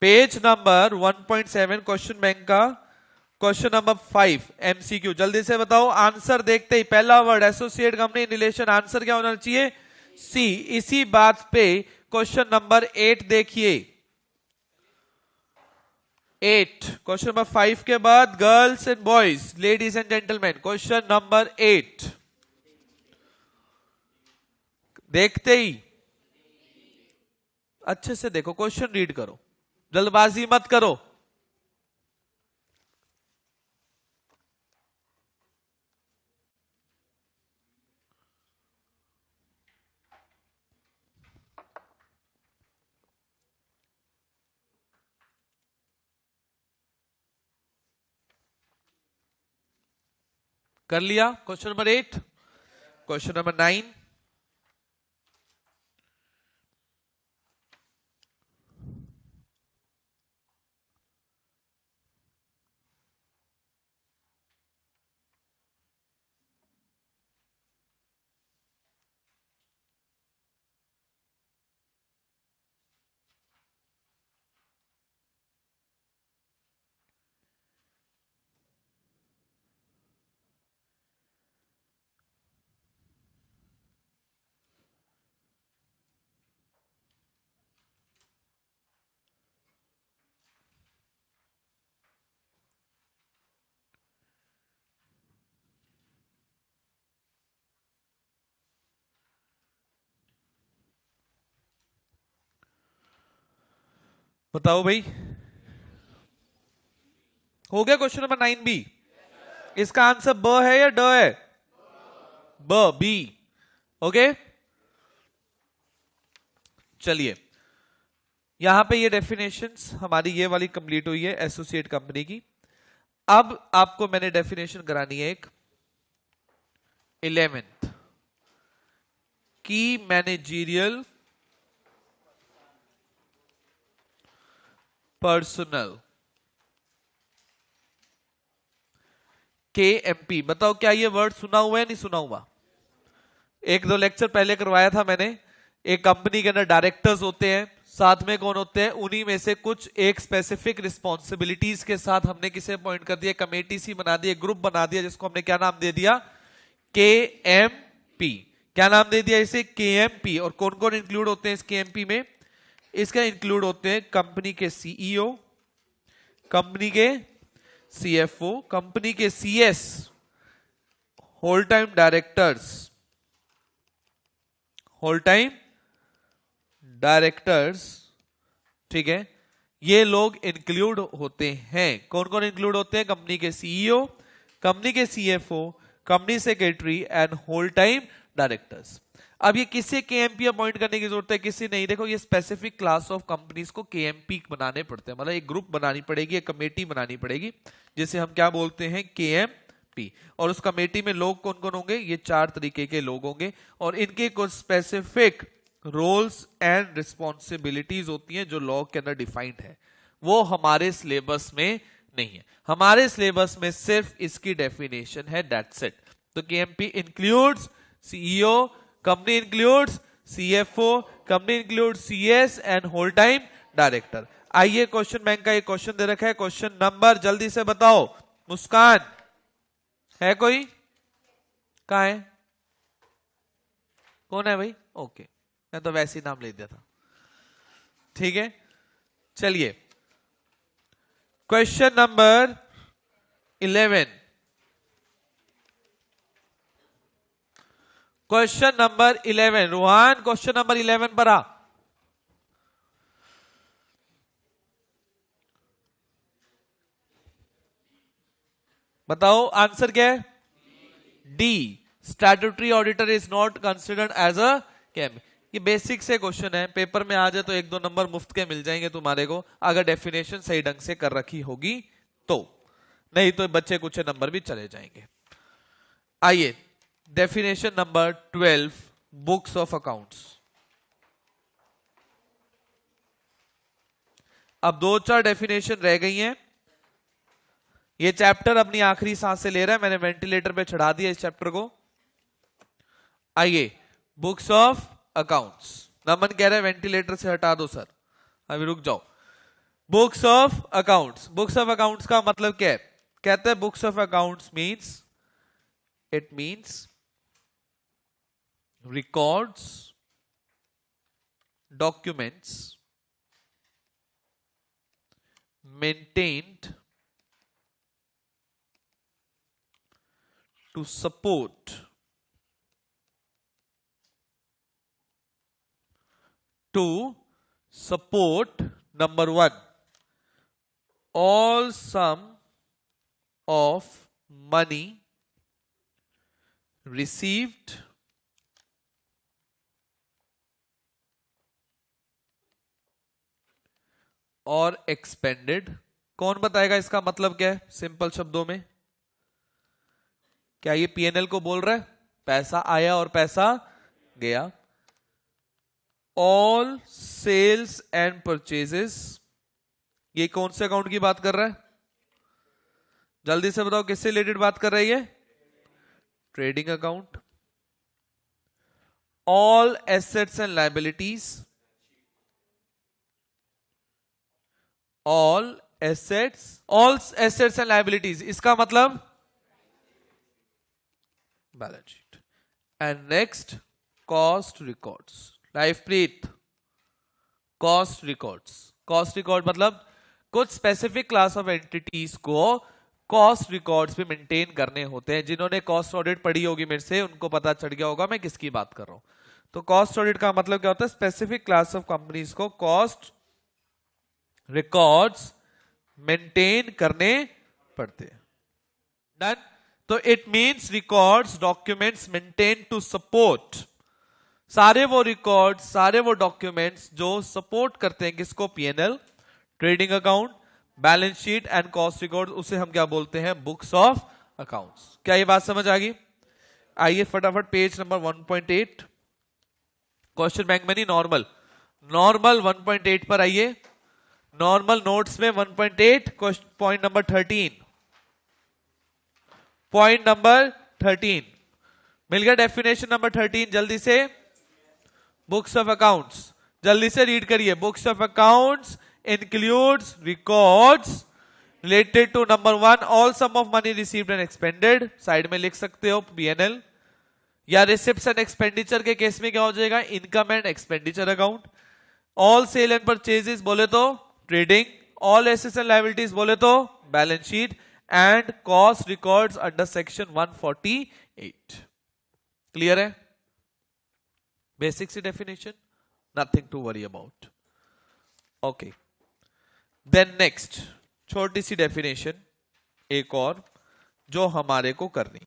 Page number 1.7 question bank का क्वेश्चन नंबर 5 एमसीक्यू। जल्दी से बताओ आंसर। देखते ही पहला word associate company relation, answer क्या होना चाहिए? सी। इसी बात पे क्वेश्चन नंबर 8 देखिए। 8 क्वेश्चन नंबर 5 के बाद girls and boys, ladies and gentleman, question number 8 देखते ही अच्छे से देखो, क्वेश्चन रीड करो, जल्दबाजी मत करो। कर लिया क्वेश्चन नंबर 8? क्वेश्चन नंबर 9, बताओ भाई, हो गया क्वेश्चन नंबर 9 बी? इसका आंसर ब है या ड है? ब, बी। ओके, चलिए यहां पे ये डेफिनेशंस हमारी ये वाली कंप्लीट हुई है एसोसिएट कंपनी की। अब आपको मैंने डेफिनेशन करानी है एक 11th की मैनेजरियल पर्सनल, KMP। बताओ क्या ये वर्ड सुना हुआ है? नहीं सुना हुआ? 1-2 लेक्चर पहले करवाया था मैंने। एक कंपनी के अंदर डायरेक्टर्स होते हैं, साथ में कौन होते हैं? उन्हीं में से कुछ एक स्पेसिफिक रिस्पॉन्सिबिलिटीज के साथ हमने किसे अपॉइंट कर दिया? कमेटी सी बना दी, ग्रुप बना दिया, जिसको हमने क्या नाम दे दिया? KMP। क्या नाम दे दिया इसे? KMP। और कौन कौन इंक्लूड होते हैं इस KMP में? इसका इंक्लूड होते हैं कंपनी के CEO, कंपनी के CFO, कंपनी के CS, whole time directors, whole time directors. ठीक है, ये लोग इंक्लूड होते हैं। कौन कौन इंक्लूड होते हैं? कंपनी के CEO, कंपनी के CFO, company secretary and whole time directors. अब ये किसी केएमपी अपॉइंट करने की जरूरत है, किसी नहीं। देखो ये स्पेसिफिक क्लास ऑफ कंपनीज को केएमपी बनाने पड़ते हैं, मतलब एक ग्रुप बनानी पड़ेगी, एक कमेटी बनानी पड़ेगी, जिसे हम क्या बोलते हैं, केएमपी। और उस कमेटी में लोग कौन कौन होंगे, ये 4 तरीके के लोग होंगे, और इनके कुछ स्पेसिफिक रोल्स एंड रिस्पॉन्सिबिलिटीज होती हैं जो लॉ के अंदर डिफाइंड है। वो हमारे सिलेबस में नहीं है, हमारे सिलेबस में सिर्फ इसकी डेफिनेशन है, दैट्स इट। तो KMP includes CEO, company includes CFO, company includes CS and whole time director. आइए क्वेश्चन बैंक का एक क्वेश्चन दे रखा है, क्वेश्चन नंबर जल्दी से बताओ। मुस्कान है कोई, कहां है, कौन है भाई? ओके, मैं तो वैसे ही नाम ले दिया था, ठीक है। चलिए question number 11, question number 11, Rohan question number 11 पर आ। बताओ आंसर क्या है? D, statutory auditor is not considered as a came. ये बेसिक से क्वेश्चन है, पेपर में आ जाए तो 1-2 नंबर मुफ्त के मिल जाएंगे तुम्हारे को, अगर डेफिनेशन सही ढंग से कर रखी होगी तो, नहीं तो बच्चे कुछ नंबर भी चले जाएंगे। आइए definition number 12, books of accounts. अब 2-4 डेफिनेशन रह गई हैं। ये चैप्टर अपनी आखिरी सांसें ले रहा है, मैंने वेंटिलेटर पे चढ़ा दिया इस चैप्टर को। आइए बुक्स ऑफ अकाउंट्स, नमन कह रहा है वेंटिलेटर से हटा दो सर, अभी रुक जाओ। Books of accounts, books of accounts का मतलब क्या है? कहते हैं books of accounts means, it means records, documents maintained to support number 1, all sum of money received और एक्सपेंडेड। कौन बताएगा इसका मतलब क्या है सिंपल शब्दों में? क्या ये पीएनएल को बोल रहा है? पैसा आया और पैसा गया। ऑल सेल्स एंड परचेजेस, ये कौन से अकाउंट की बात कर रहा है? जल्दी से बताओ किससे रिलेटेड बात कर रही है? Trading account. All assets and liabilities, all assets and liabilities, इसका मतलब balance sheet. And next cost records. Lifepreet, cost records, cost record मतलब कुछ स्पेसिफिक क्लास ऑफ एंटिटीज को कॉस्ट रिकॉर्ड्स भी मेंटेन करने होते हैं। जिन्होंने कॉस्ट ऑडिट पढ़ी होगी मेरे से, उनको पता चढ़ गया होगा मैं किसकी बात कर रहा हूं। तो कॉस्ट ऑडिट का मतलब क्या होता है? स्पेसिफिक क्लास ऑफ कंपनीज को कॉस्ट रिकॉर्ड्स मेंटेन करने पड़ते हैं। डन। तो it means records, documents maintain to support, सारे वो रिकॉर्ड, सारे वो डॉक्यूमेंट्स जो सपोर्ट करते हैं किसको? PNL, trading account, balance sheet and cost record, उसे हम क्या बोलते हैं? Books of accounts. क्या ये बात समझ आ गई? आइए फटाफट पेज नंबर 1.8, क्वेश्चन बैंक में नहीं, नॉर्मल 1.8 पर आइए। नॉर्मल नोट्स में 1.8 पॉइंट नंबर 13, पॉइंट नंबर 13 मिल गया। डेफिनेशन नंबर 13 जल्दी से। बुक्स ऑफ अकाउंट्स जल्दी से रीड करिए। Books of accounts includes records related to number 1, all sum of money received and expended, side में लिख सकते हो पीएनएल, या रिसिप्ट्स एंड एक्सपेंडिचर के केस में क्या हो जाएगा? Income and expenditure account. All sale and purchases बोले तो trading, all assets and liabilities बोले तो balance sheet, and cost records under section 148। Clear है? बेसिक सी definition, nothing to worry about. Okay, then next छोटी सी डेफिनेशन एक और, जो हमारे को करनी।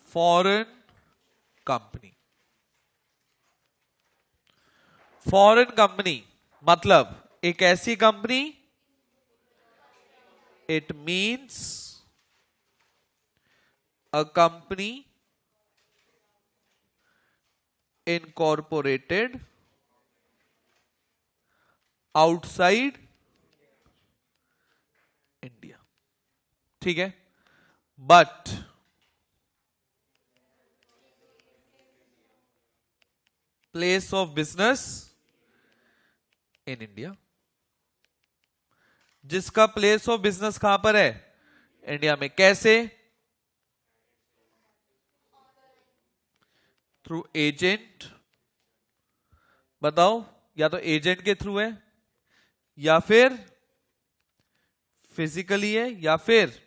फॉरेन कंपनी, फॉरेन कंपनी मतलब एक ऐसी company, it means a company incorporated outside India. ठीक है, but place of business in India, जिसका प्लेस ऑफ बिजनेस कहां पर है? इंडिया में। कैसे? Through agent. बताओ, या तो एजेंट के थ्रू है, या फिर फिजिकली है, या फिर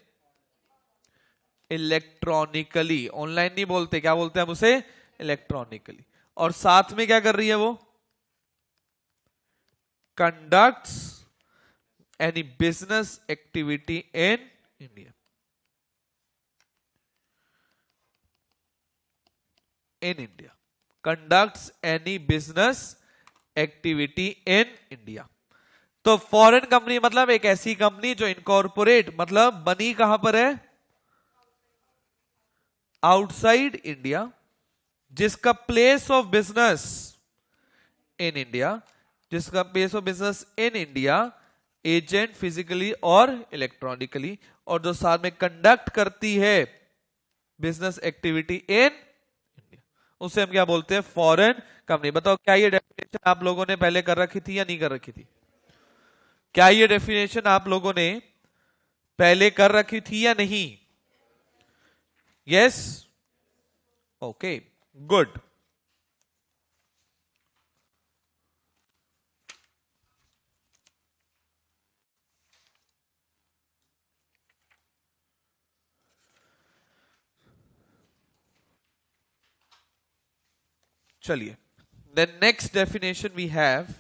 इलेक्ट्रॉनिकली। ऑनलाइन नहीं बोलते, क्या बोलते हैं हम उसे? इलेक्ट्रॉनिकली। और साथ में क्या कर रही है वो? Conducts any business activity in India. In India, conducts any business activity in India. तो फॉरेन कंपनी मतलब एक ऐसी कंपनी जो इनकॉर्पोरेट मतलब बनी कहां पर है? आउटसाइड इंडिया, जिसका place of business in India, जिसका place of business in India agent physically और इलेक्ट्रॉनिकली, और जो साथ में कंडक्ट करती है बिजनेस एक्टिविटी इन इंडिया, उसे हम क्या बोलते हैं? Foreign company. बताओ, क्या ये डेफिनेशन आप लोगों ने पहले कर रखी थी या नहीं कर रखी थी? क्या ये डेफिनेशन आप लोगों ने पहले कर रखी थी या नहीं? Yes, okay, good. चलिए, the next definition we have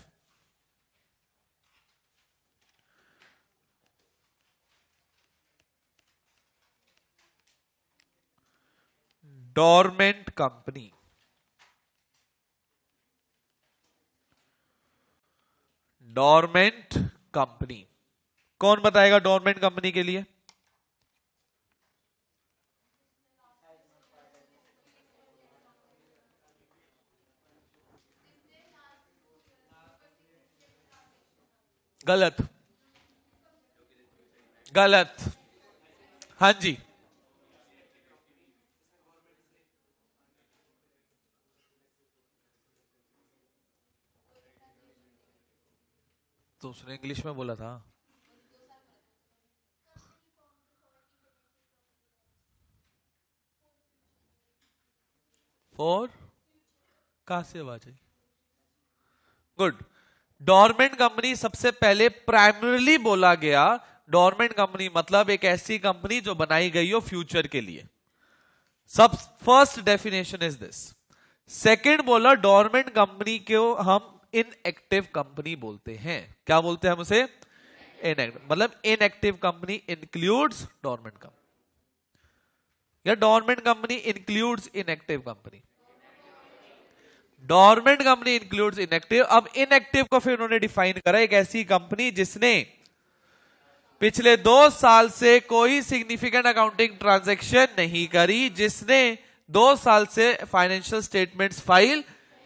dormant company. Dormant company कौन बताएगा? डोरमेंट कंपनी के लिए गलत, गलत। हाँ जी, तो उसने इंग्लिश में बोला था। फॉर कहां से आवाज आई? गुड। डोरमेंट कंपनी सबसे पहले प्राइमरीली बोला गया। डोरमेंट कंपनी मतलब एक ऐसी कंपनी जो बनाई गई हो फ्यूचर के लिए। सब first definition is this. Second बोला, डोरमेंट कंपनी को हम इनएक्टिव कंपनी बोलते हैं। क्या बोलते हैं हम उसे? इनएक्टिव। मतलब inactive company includes dormant company, या dormant company includes inactive company? Dormant company includes inactive. अब इनएक्टिव को फिर उन्होंने डिफाइन करा, एक ऐसी कंपनी जिसने पिछले 2 साल से कोई सिग्निफिकेंट अकाउंटिंग ट्रांजैक्शन नहीं करी, जिसने 2 साल से फाइनेंशियल स्टेटमेंट्स फाइल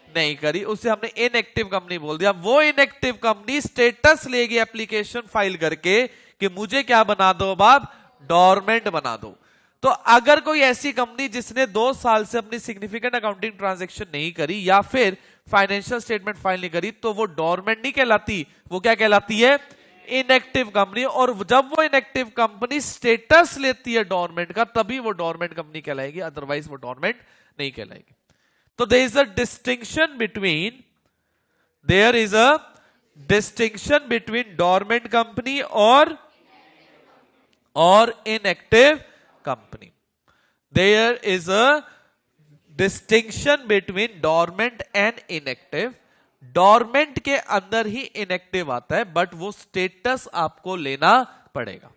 नहीं करी, उसे हमने इनएक्टिव कंपनी बोल दिया। वो इनएक्टिव कंपनी स्टेटस लेगी एप्लीकेशन फाइल करके कि मुझे क्या बना दो बाप? डोरमेंट बना दो। तो अगर कोई ऐसी कंपनी जिसने 2 साल से अपनी सिग्निफिकेंट अकाउंटिंग ट्रांजैक्शन नहीं करी या फिर फाइनेंशियल स्टेटमेंट फाइल नहीं करी, तो वो डोरमेंट नहीं कहलाती, वो क्या कहलाती है? Inactive company. और जब वो इनएक्टिव कंपनी स्टेटस लेती है डोरमेंट का, तभी वो डोरमेंट कंपनी कहलाएगी, अदरवाइज वो डोरमेंट नहीं कहलाएगी। तो there is a distinction between, there is a distinction between dormant company और और inactive company. There is a distinction between dormant and inactive. Dormant के अंदर ही इनएक्टिव आता है, बट वो स्टेटस आपको लेना पड़ेगा।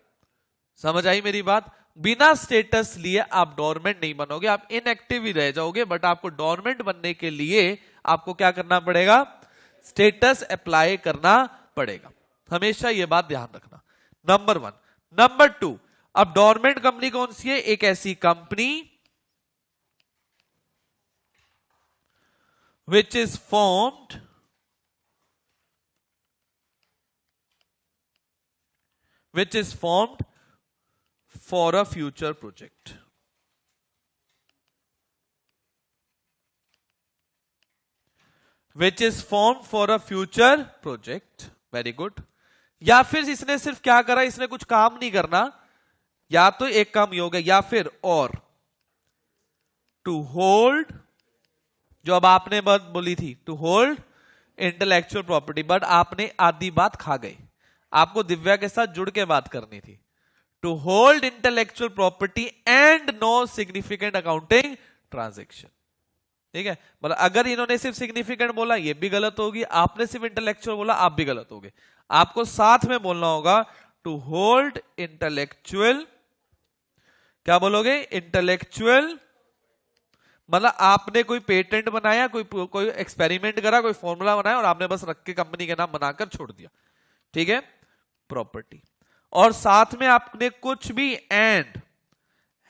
समझ आई मेरी बात? बिना स्टेटस लिए आप डोरमेंट नहीं बनोगे, आप इनएक्टिव ही रह जाओगे, बट आपको डोरमेंट बनने के लिए आपको क्या करना पड़ेगा? स्टेटस अप्लाई करना पड़ेगा। हमेशा यह बात ध्यान रखना, नंबर 1। नंबर 2, अब डोरमेंट कंपनी कौन सी है? एक ऐसी company which is formed for a future project। which is formed for a future project। Very good. या फिर इसने सिर्फ क्या करा, इसने कुछ काम नहीं करना, या तो एक काम ही हो गया, या फिर और टू होल्ड, जो अब आपने बात बोली थी, to hold intellectual property, but आपने आधी बात खा गए। आपको दिव्या के साथ जुड़ के बात करनी थी। To hold intellectual property and no significant accounting transaction. ठीक है, मतलब अगर इन्होंने सिर्फ सिग्निफिकेंट बोला ये भी गलत होगी, आपने सिर्फ इंटेलेक्चुअल बोला आप भी गलत होगे। आपको साथ में बोलना होगा टू होल्ड इंटेलेक्चुअल, क्या बोलोगे? इंटेलेक्चुअल, मतलब आपने कोई पेटेंट बनाया, कोई एक्सपेरिमेंट करा, कोई फॉर्मूला बनाया और आपने बस रख के कंपनी के नाम बनाकर छोड़ दिया। ठीक है, प्रॉपर्टी। और साथ में आपने कुछ भी and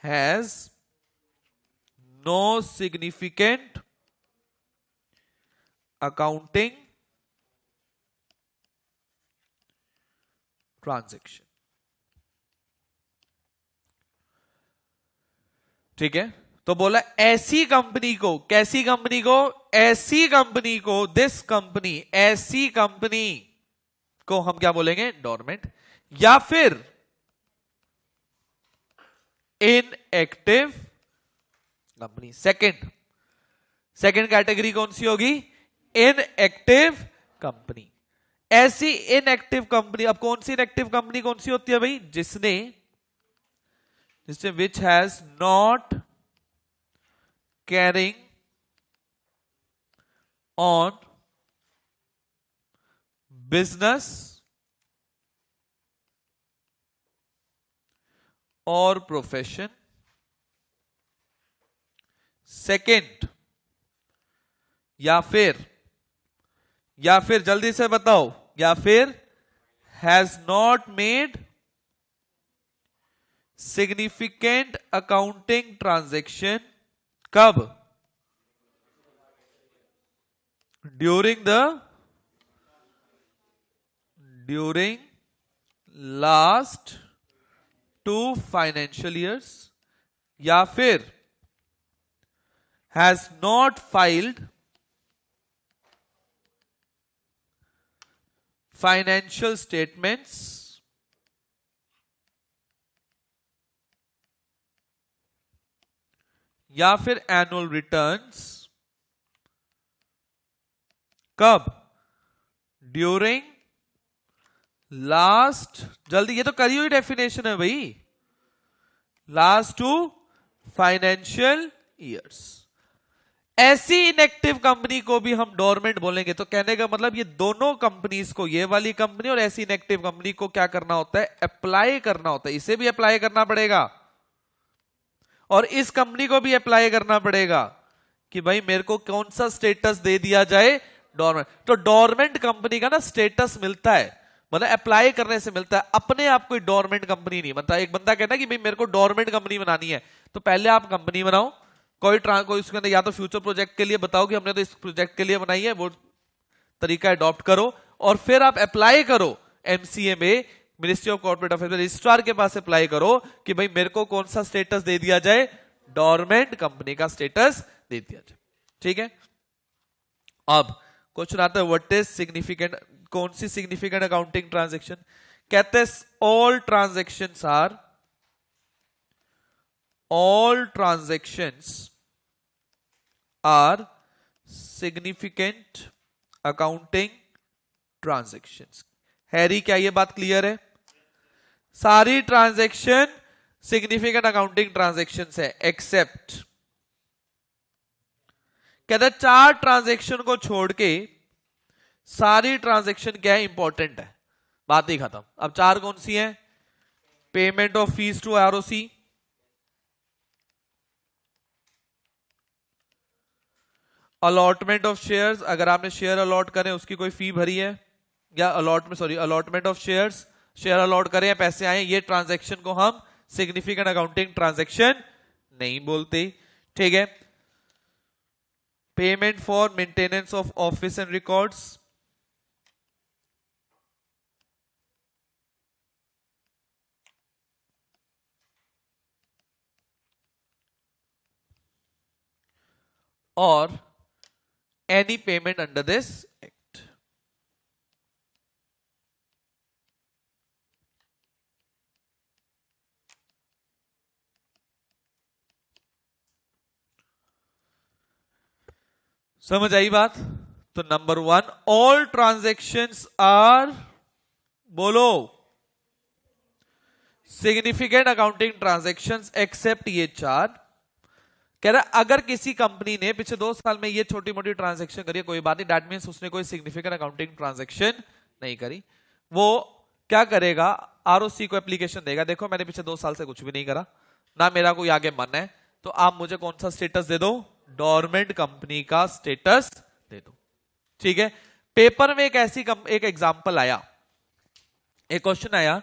has no significant accounting transaction. ठीक है, तो बोला ऐसी कंपनी को, कैसी कंपनी को? ऐसी कंपनी को, दिस कंपनी, ऐसी कंपनी को हम क्या बोलेंगे? डोरमेंट, या फिर इनएक्टिव कंपनी। सेकंड कैटेगरी कौन सी होगी? Inactive company. ऐसी इनएक्टिव कंपनी, अब कौन सी इनएक्टिव कंपनी कौन सी होती है भाई? जिसने विच has not carrying on business or profession। Second, या फिर जल्दी से बताओ, या फिर has not made significant accounting transaction. कब? ड्यूरिंग लास्ट 2 फाइनेंशियल ईयर्स, या फिर has not filed financial statements या फिर एनुअल रिटर्न्स। कब? ड्यूरिंग लास्ट, जल्दी, ये तो करी हुई डेफिनेशन है भाई, लास्ट 2 फाइनेंशियल ईयर्स। ऐसी इनएक्टिव कंपनी को भी हम डोरमेंट बोलेंगे। तो कहने का मतलब ये दोनों कंपनीज को, ये वाली कंपनी और ऐसी इनएक्टिव कंपनी को क्या करना होता है? अप्लाई करना होता है। इसे भी अप्लाई करना पड़ेगा और इस कंपनी को भी अप्लाई करना पड़ेगा कि भाई मेरे को कौन सा स्टेटस दे दिया जाए? डोरमेंट। तो डोरमेंट कंपनी का ना स्टेटस मिलता है, मतलब अप्लाई करने से मिलता है, अपने आप कोई डोरमेंट कंपनी नहीं बनता। एक बंदा कहता है कि भाई मेरे को डोरमेंट कंपनी बनानी है, तो पहले आप कंपनी बनाओ, कोई उसके अंदर या तो फ्यूचर प्रोजेक्ट के लिए बताओ कि हमने तो इस प्रोजेक्ट के लिए बनाई है, वो तरीका अडॉप्ट करो और फिर आप अप्लाई करो एमसीए में, ministry of corporate affairs registrar के पास अप्लाई करो कि भाई मेरे को कौन सा स्टेटस दे दिया जाए? डोरमेंट कंपनी का स्टेटस दे दिया जाए। ठीक है, अब क्वेश्चन आता है व्हाट इज सिग्निफिकेंट, कौन सी सिग्निफिकेंट अकाउंटिंग ट्रांजैक्शन? कहते हैं all transactions are significant accounting transactions. Harry, क्या ये बात क्लियर है? सारी ट्रांजैक्शन सिग्निफिकेंट अकाउंटिंग ट्रांजैक्शन है एक्सेप्ट, कहता है 4 ट्रांजैक्शन को छोड़ के सारी ट्रांजैक्शन क्या है, इंपॉर्टेंट है, बात ही खत्म। अब 4 कौन सी है? Payment of fees to ROC, allotment of shares, अगर आपने शेयर अलॉट करे उसकी कोई फी भरी है, या allotment of shares, share allot करे या पैसे आए, ये ट्रांजैक्शन को हम सिग्निफिकेंट अकाउंटिंग ट्रांजैक्शन नहीं बोलते, ठीक है। Payment for maintenance of office and records, और any payment under this act. समझ आई बात? तो नंबर 1, ऑल ट्रांजैक्शंस आर, बोलो, सिग्निफिकेंट अकाउंटिंग ट्रांजैक्शंस एक्सेप्ट ये 4। कह रहा अगर किसी कंपनी ने पिछले 2 साल में ये छोटी मोटी ट्रांजैक्शन करी है, कोई बात नहीं, दैट मींस उसने कोई सिग्निफिकेंट अकाउंटिंग ट्रांजैक्शन नहीं करी, वो क्या करेगा, आरओसी को एप्लीकेशन देगा, देखो मैंने पिछले 2 साल से कुछ भी नहीं करा, ना मेरा कोई आगे मन है, तो आप मुझे कौन सा स्टेटस दे दो, डोरमेंट कंपनी का स्टेटस दे दो, ठीक है। पेपर में एक एग्जांपल आया, एक क्वेश्चन आया,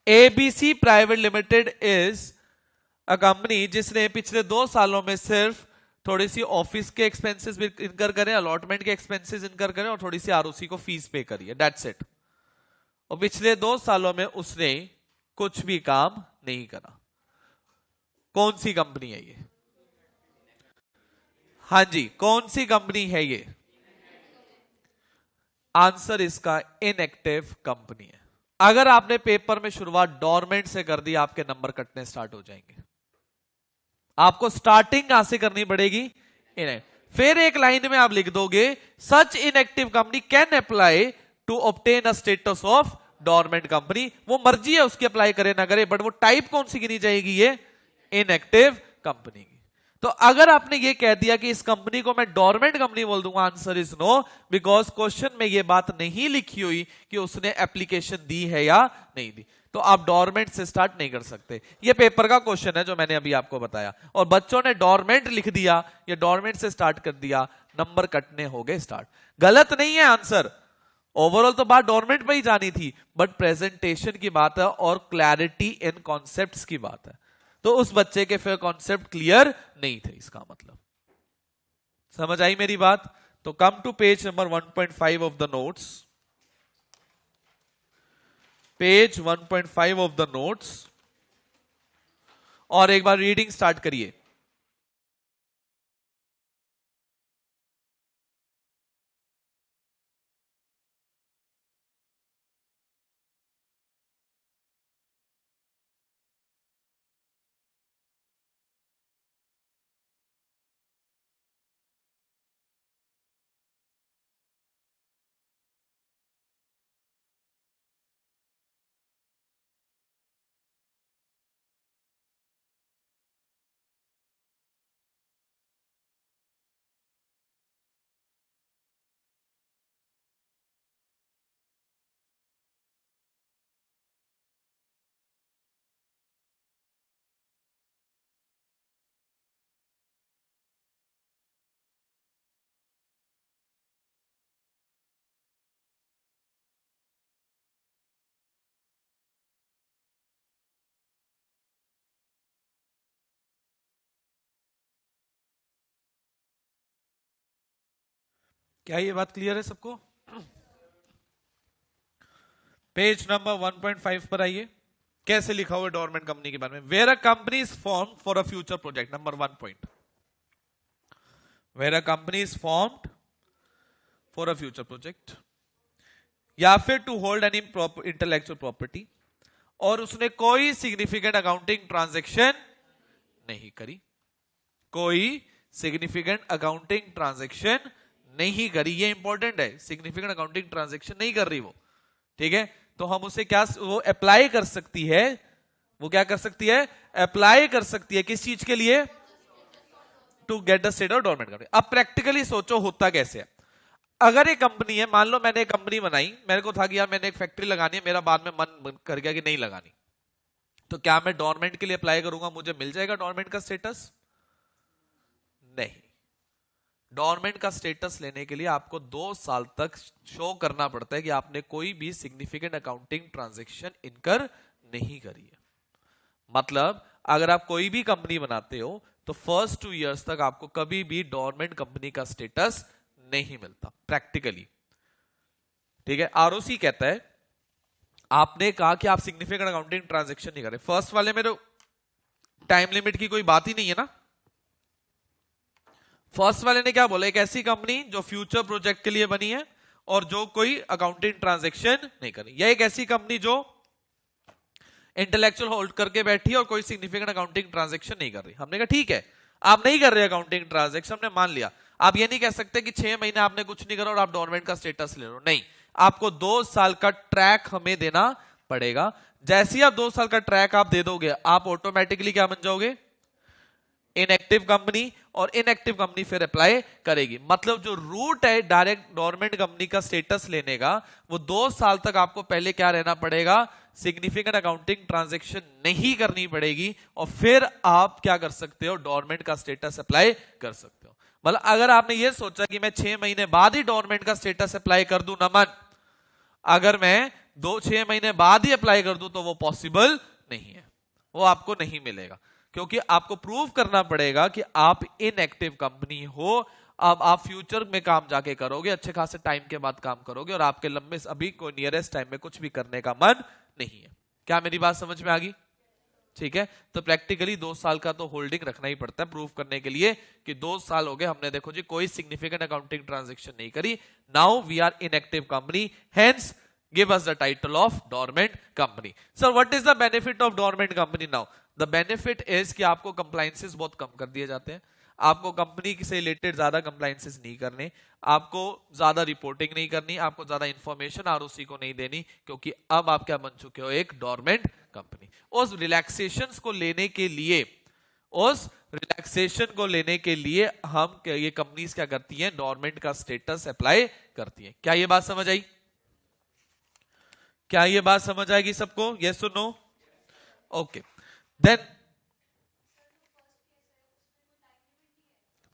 ABC private limited is a company जिसने पिछले 2 सालों में सिर्फ थोड़ी सी ऑफिस के एक्सपेंसेस भी इनकर करें, अलॉटमेंट के एक्सपेंसेस इनकर करें, और थोड़ी सी आरओसी को फीस पे करी है, दैट्स इट। और पिछले 2 सालों में उसने कुछ भी काम नहीं करा। कौन सी कंपनी है ये? हाँ जी, कौन सी कंपनी है ये? आंसर इसका इनएक्टिव कंपनी है। अगर आपने पेपर में शुरुआत डोरमेंट से कर दी, आपके नंबर कटने स्टार्ट हो जाएंगे। आपको स्टार्टिंग कहां से करनी पड़ेगी? फिर एक लाइन में आप लिख दोगे, such inactive company can apply to obtain a status of dormant company. वो मर्जी है उसकी, अप्लाई करे ना करे, बट वो टाइप कौन सी गिनी जाएगी? ये इनएक्टिव कंपनी की। तो अगर आपने ये कह दिया कि इस कंपनी को मैं डोरमेंट कंपनी बोल दूंगा, answer is no, because question में ये बात नहीं लिखी हुई कि उसने एप्लीकेशन दी है या नहीं दी, तो आप डोरमेंट से स्टार्ट नहीं कर सकते। ये पेपर का क्वेश्चन है जो मैंने अभी आपको बताया, और बच्चों ने डोरमेंट लिख दिया या डोरमेंट से स्टार्ट कर दिया, नंबर कटने हो गए स्टार्ट। गलत नहीं है आंसर, ओवरऑल तो बात डोरमेंट पे ही जानी थी, बट प्रेजेंटेशन की बात है और क्लैरिटी इन कॉन्सेप्ट्स की बात है, तो उस बच्चे के फिर कॉन्सेप्ट क्लियर नहीं थे, इसका मतलब। समझ आई मेरी बात? तो come to page number 1.5 of the notes, page 1.5 of the notes, और एक बार रीडिंग स्टार्ट करिए। क्या ये बात क्लियर है सबको? पेज नंबर 1.5 पर आइए, कैसे लिखा हुआ है डोरमेंट कंपनी के बारे में। Where a company is form for a future project, number 1 point, where a company is formed for a future project, या फिर to hold any intellectual property, और उसने कोई सिग्निफिकेंट अकाउंटिंग ट्रांजैक्शन नहीं करी, कोई सिग्निफिकेंट अकाउंटिंग ट्रांजैक्शन नहीं करी, ये इंपॉर्टेंट है, सिग्निफिकेंट अकाउंटिंग ट्रांजैक्शन नहीं कर रही वो, ठीक है। तो हम उसे क्या वो अप्लाई कर सकती है, वो क्या कर सकती है, अप्लाई कर सकती है किस चीज के लिए, to get the status of dormant company. अब प्रैक्टिकली सोचो होता कैसे है। अगर एक कंपनी है, मान लो मैंने एक कंपनी बनाई, मेरे को था कि यार मैंने एक फैक्ट्री लगानी है, मेरा बाद में मन कर गया कि नहीं लगानी, तो क्या मैं डोरमेंट के लिए अप्लाई करूंगा, मुझे मिल जाएगा डोरमेंट का स्टेटस? नहीं। डोरमेंट का स्टेटस लेने के लिए आपको 2 साल तक शो करना पड़ता है कि आपने कोई भी सिग्निफिकेंट अकाउंटिंग ट्रांजैक्शन इनकर नहीं करी है। मतलब अगर आप कोई भी कंपनी बनाते हो तो फर्स्ट 2 इयर्स तक आपको कभी भी डोरमेंट कंपनी का स्टेटस नहीं मिलता प्रैक्टिकली। ठीक है, आरओसी कहता है, आपने कहा कि आप सिग्निफिकेंट अकाउंटिंग ट्रांजैक्शन नहीं कर रहे, फर्स्ट वाले में तो टाइम लिमिट की कोई बात ही नहीं है ना। फर्स्ट वाले ने क्या बोला, एक ऐसी कंपनी जो फ्यूचर प्रोजेक्ट के लिए बनी है और जो कोई अकाउंटिंग ट्रांजैक्शन नहीं करी, या एक ऐसी कंपनी जो इंटेलेक्चुअल होल्ड करके बैठी है और कोई सिग्निफिकेंट अकाउंटिंग ट्रांजैक्शन नहीं कर रही। हमने कहा ठीक है, आप नहीं कर रहे अकाउंटिंग ट्रांजैक्शन, हमने मान लिया। आप ये नहीं कह सकते कि 6 महीने आपने कुछ नहीं करा और आप डोरमेंट का स्टेटस ले लो, नहीं, आपको 2 साल का ट्रैक हमें देना पड़ेगा। जैसे ही आप 2 साल का ट्रैक आप दे दोगे, आप ऑटोमेटिकली क्या बन जाओगे, इनएक्टिव कंपनी, और इनएक्टिव कंपनी फिर अप्लाई करेगी। मतलब जो रूट है डायरेक्ट डोरमेंट कंपनी का स्टेटस लेने का, वो 2 साल तक आपको पहले क्या रहना पड़ेगा, सिग्निफिकेंट अकाउंटिंग ट्रांजैक्शन नहीं करनी पड़ेगी, और फिर आप क्या कर सकते हो, डोरमेंट का स्टेटस अप्लाई कर सकते हो। मतलब अगर आपने ये सोचा कि मैं 6 महीने बाद ही डोरमेंट का स्टेटस अप्लाई कर दूं, नमन, अगर मैं 6 महीने बाद ही अप्लाई कर दूं तो वो पॉसिबल नहीं है, वो आपको नहीं मिलेगा, क्योंकि आपको प्रूव करना पड़ेगा कि आप इनएक्टिव कंपनी हो। अब आप फ्यूचर में काम जाके करोगे, अच्छे खासे टाइम के बाद काम करोगे, और आपके लंबे अभी कोई नियरेस्ट टाइम में कुछ भी करने का मन नहीं है। क्या मेरी बात समझ में आ गई? ठीक है, तो प्रैक्टिकली 2 साल का तो होल्डिंग रखना ही पड़ता है प्रूफ करने के लिए कि 2 साल हो गए हमने, देखो जी, कोई सिग्निफिकेंट अकाउंटिंग ट्रांजैक्शन नहीं करी, now we are inactive company, hence give us the title of dormant company. Sir, what is the benefit of dormant company now? The benefit is कि आपको compliances बहुत कम कर दिए जाते हैं, आपको कंपनी से रिलेटेड ज्यादा compliances नहीं करने, आपको ज्यादा रिपोर्टिंग नहीं करनी, आपको ज्यादा इंफॉर्मेशन आरओसी को नहीं देनी, क्योंकि अब आप क्या बन चुके हो, एक डोरमेंट कंपनी। उस रिलैक्सेशंस को लेने के लिए, उस रिलैक्सेशन को लेने के लिए हम ये कंपनीज क्या करती हैं, डोरमेंट का स्टेटस अप्लाई करती हैं। क्या ये बात समझ आई? क्या ये बात समझ आएगी सबको? यस और no? Okay, then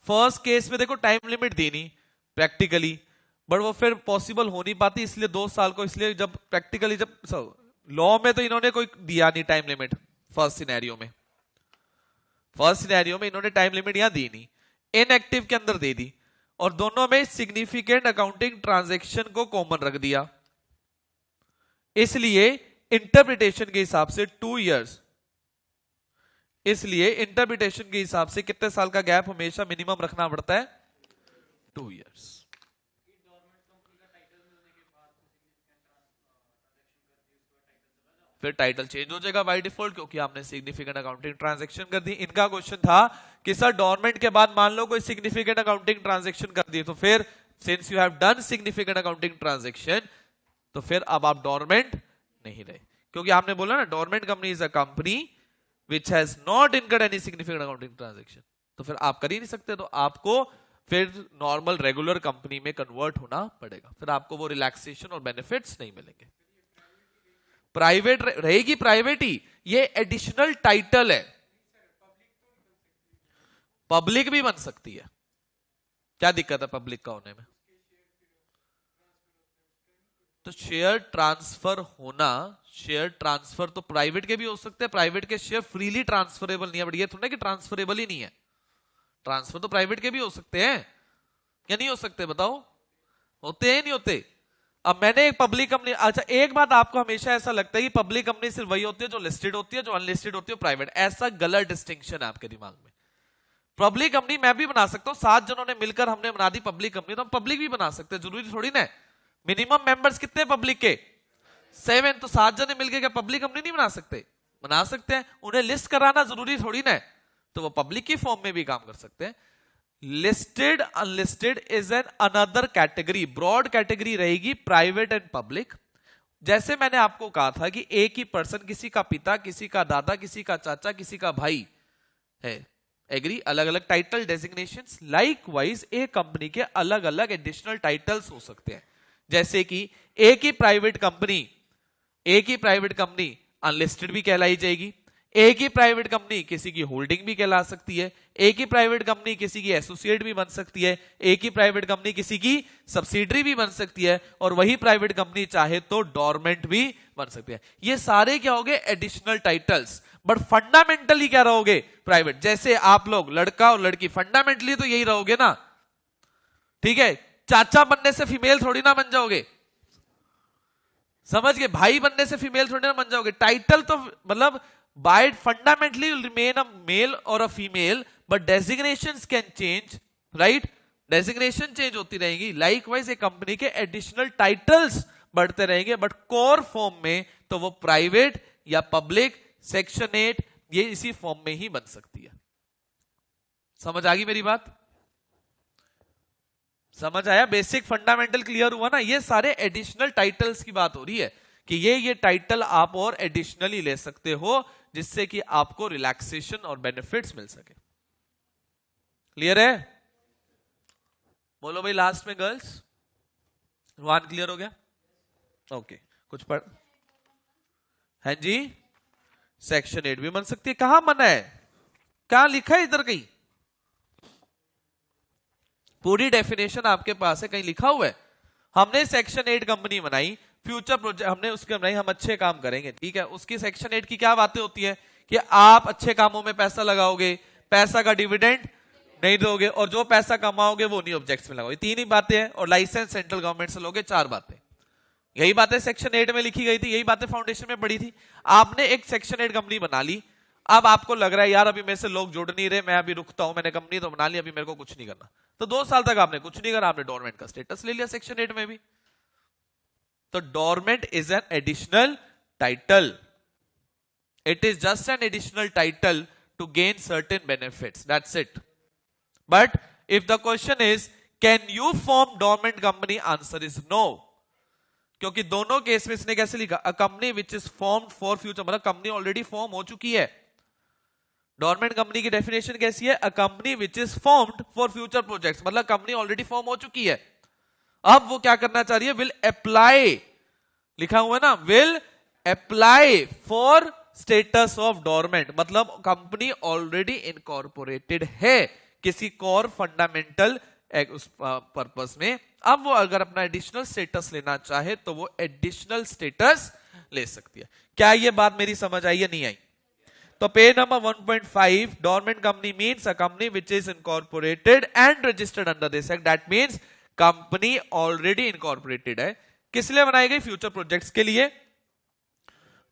first case में देखो टाइम लिमिट देनी प्रैक्टिकली, बट वो फिर पॉसिबल हो नहीं पाती, इसलिए 2 साल को, इसलिए जब प्रैक्टिकली, जब लॉ में तो इन्होंने कोई दिया नहीं टाइम लिमिट, फर्स्ट सिनेरियो में इन्होंने टाइम लिमिट यहां दी नहीं, इनएक्टिव के अंदर दे दी, और दोनों में सिग्निफिकेंट अकाउंटिंग ट्रांजैक्शन को कॉमन रख दिया, इसलिए इंटरप्रिटेशन के हिसाब से 2 इयर्स, इसलिए इंटरप्रिटेशन के हिसाब से कितने साल का गैप हमेशा मिनिमम रखना पड़ता है, 2 इयर्स। फिर टाइटल चेंज हो जाएगा बाय डिफॉल्ट, क्योंकि आपने सिग्निफिकेंट अकाउंटिंग ट्रांजैक्शन कर दी। इनका क्वेश्चन था कि सर डोरमेंट के बाद मान लो कोई सिग्निफिकेंट अकाउंटिंग ट्रांजैक्शन कर दी, तो फिर since you have done significant accounting transaction, तो फिर अब आप डोरमेंट नहीं रहे, क्योंकि आपने बोला ना dormant company is a company which has not incurred any significant accounting transaction, तो फिर आप कर ही नहीं सकते, तो आपको फिर नॉर्मल रेगुलर कंपनी में कन्वर्ट होना पड़ेगा, फिर आपको वो रिलैक्सेशन और बेनिफिट्स नहीं मिलेंगे। प्राइवेट रहेगी, प्राइवेट ही, ये एडिशनल टाइटल है, पब्लिक भी बन सकती है, क्या दिक्कत है पब्लिक का होने में? तो शेयर ट्रांसफर होना, शेयर ट्रांसफर तो प्राइवेट के भी हो सकते हैं, प्राइवेट के शेयर फ्रीली ट्रांसफरेबल नहीं है, बट ये थोड़ा कि ट्रांसफरेबल ही नहीं है, ट्रांसफर तो प्राइवेट के भी हो सकते हैं, या नहीं हो सकते बताओ? होते हैं नहीं होते? अब मैंने एक पब्लिक कंपनी, अच्छा एक बात आपको हमेशा ऐसा लगता है कि पब्लिक कंपनी सिर्फ वही होती है जो लिस्टेड होती है, जो अनलिस्टेड होती है प्राइवेट, ऐसा गलत डिस्टिंक्शन है आपके दिमाग में। पब्लिक कंपनी मैं भी बना सकता हूं, 7 जनों ने मिलकर हमने बना दी पब्लिक कंपनी, तो हम पब्लिक भी बना सकते हैं, जरूरी थोड़ी ना। मिनिमम मेंबर्स कितने पब्लिक के? 7, तो 7 जने मिलकर क्या पब्लिक कंपनी नहीं बना सकते? बना सकते हैं, उन्हें लिस्ट कराना जरूरी थोड़ी ना, तो वो पब्लिक की फॉर्म में भी काम कर सकते हैं। Listed unlisted is an another category, broad category रहेगी प्राइवेट एंड पब्लिक, जैसे मैंने आपको कहा था कि एक ही पर्सन, किसी का पिता, किसी का दादा, किसी का चाचा, किसी का भाई है, एग्री, अलग अलग टाइटल डेजिग्नेशंस। लाइकवाइज एक कंपनी के अलग अलग एडिशनल टाइटल्स हो सकते हैं, जैसे कि एक ही प्राइवेट कंपनी अनलिस्टेड भी कहलाई जाएगी, एक ही प्राइवेट कंपनी किसी की होल्डिंग भी कहला सकती है, एक ही प्राइवेट कंपनी किसी की एसोसिएट भी बन सकती है, एक ही प्राइवेट कंपनी किसी की सब्सिडरी भी बन सकती है, और वही प्राइवेट कंपनी चाहे तो डोरमेंट भी बन सकती है। ये सारे क्या हो गए? Additional titles. बट फंडामेंटली क्या रहोगे? प्राइवेट। जैसे आप लोग लड़का और लड़की फंडामेंटली तो यही रहोगे ना, ठीक है? चाचा बनने से फीमेल थोड़ी ना बन जाओगे, समझ गए? भाई बनने से फीमेल थोड़ी ना बन जाओगे। टाइटल तो मतलब by fundamentally will remain a male or a female, but designations can change, right? Designation change होती रहेगी। लाइकवाइज एक कंपनी के एडिशनल टाइटल्स बढ़ते रहेंगे, बट कोर फॉर्म में तो वो प्राइवेट या पब्लिक, सेक्शन 8 ये इसी फॉर्म में ही बन सकती है। समझ आ गई मेरी बात? समझ आया? बेसिक फंडामेंटल क्लियर हुआ ना? ये सारे एडिशनल टाइटल्स की बात हो रही है कि ये टाइटल आप और एडिशनली ले सकते हो, जिससे कि आपको रिलैक्सेशन और बेनिफिट्स मिल सके। क्लियर है? बोलो भाई लास्ट में गर्ल्स। रुहान क्लियर हो गया? ओके, कुछ पढ़ है जी। सेक्शन 8 भी बन सकती है। कहां मना है? कहां लिखा है? इधर कहीं पूरी डेफिनेशन आपके पास है, कहीं लिखा हुआ है? हमने सेक्शन 8 कंपनी बनाई, फ्यूचर प्रोजेक्ट हमने उसके बनाई, हम अच्छे काम करेंगे, ठीक है? उसकी सेक्शन 8 की क्या बातें होती है कि आप अच्छे कामों में पैसा लगाओगे, पैसा का डिविडेंड नहीं दोगे, और जो पैसा कमाओगे वो नहीं ऑब्जेक्ट्स में लगाओगे। 3 ही बातें हैं, और लाइसेंस सेंट्रल गवर्नमेंट से लोगे, 4 बातें। यही बातें सेक्शन 8 में लिखी गई थी, यही बातें फाउंडेशन में पड़ी थी। आपने एक सेक्शन 8 कंपनी बना ली, अब आपको लग रहा है यार अभी मेरे से लोग जुड़ नहीं रहे, मैं अभी रुकता हूं, मैंने कंपनी तो बना ली, अभी मेरे को कुछ नहीं करना। तो 2 साल तक आपने कुछ नहीं करा, आपने डोरमेंट का स्टेटस ले लिया सेक्शन 8 में भी। तो dormant is an additional title, it is just an additional title to gain certain benefits, that's it. But if the question is can you form dormant company, answer is no. क्योंकि दोनों case में इसने कैसे लिखा? A company which is formed for future, मतलब company already form हो चुकी है। डोरमेंट कंपनी की डेफिनेशन कैसी है? A company which is formed for future projects, मतलब कंपनी ऑलरेडी फॉर्म हो चुकी है। अब वो क्या करना चाह रही है? विल अप्लाई, लिखा हुआ है ना, will apply for status of dormant, मतलब कंपनी ऑलरेडी इनकॉर्पोरेटेड है किसी कोर फंडामेंटल उस पर्पस में। अब वो अगर अपना एडिशनल स्टेटस लेना चाहे तो वो एडिशनल स्टेटस ले सकती है। क्या ये बात मेरी समझ आई या नहीं आई? तो page number 1.5, dormant company means a company which is incorporated and registered under this act, that means company already incorporated है। किस लिए बनाई गई? फ्यूचर प्रोजेक्ट्स के लिए।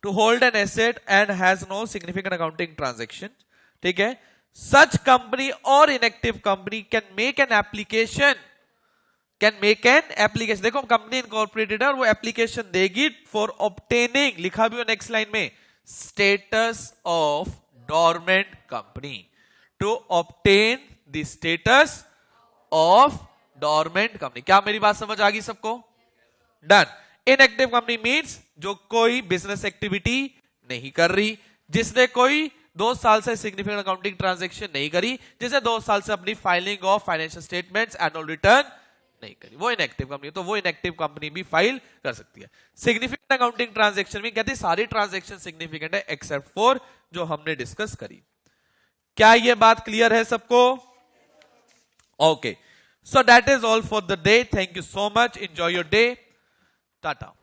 To hold an asset and has no significant accounting transaction, ठीक है? Such company और inactive company can make an application, देखो कंपनी इनकॉर्पोरेटेड है और वो एप्लीकेशन देगी फॉर ऑब्टेनिंग, लिखा भी हो नेक्स्ट लाइन में, status of dormant company, to obtain the status of dormant company. क्या मेरी बात समझ आ गई सबको? डन। इनएक्टिव कंपनी मींस जो कोई बिजनेस एक्टिविटी नहीं कर रही, जिसने कोई 2 साल से सिग्निफिकेंट अकाउंटिंग ट्रांजैक्शन नहीं करी, जिसे 2 साल से अपनी filing of financial statements, annual return नहीं करी, वो इनएक्टिव कंपनी। तो वो इनएक्टिव कंपनी भी फाइल कर सकती है। सिग्निफिकेंट अकाउंटिंग ट्रांजैक्शन में कहते हैं सारी ट्रांजैक्शन सिग्निफिकेंट है एक्सेप्ट फॉर जो हमने डिस्कस करी। क्या ये बात क्लियर है सबको? Okay, so that is all for the day. Thank you so much. Enjoy your day. Tata.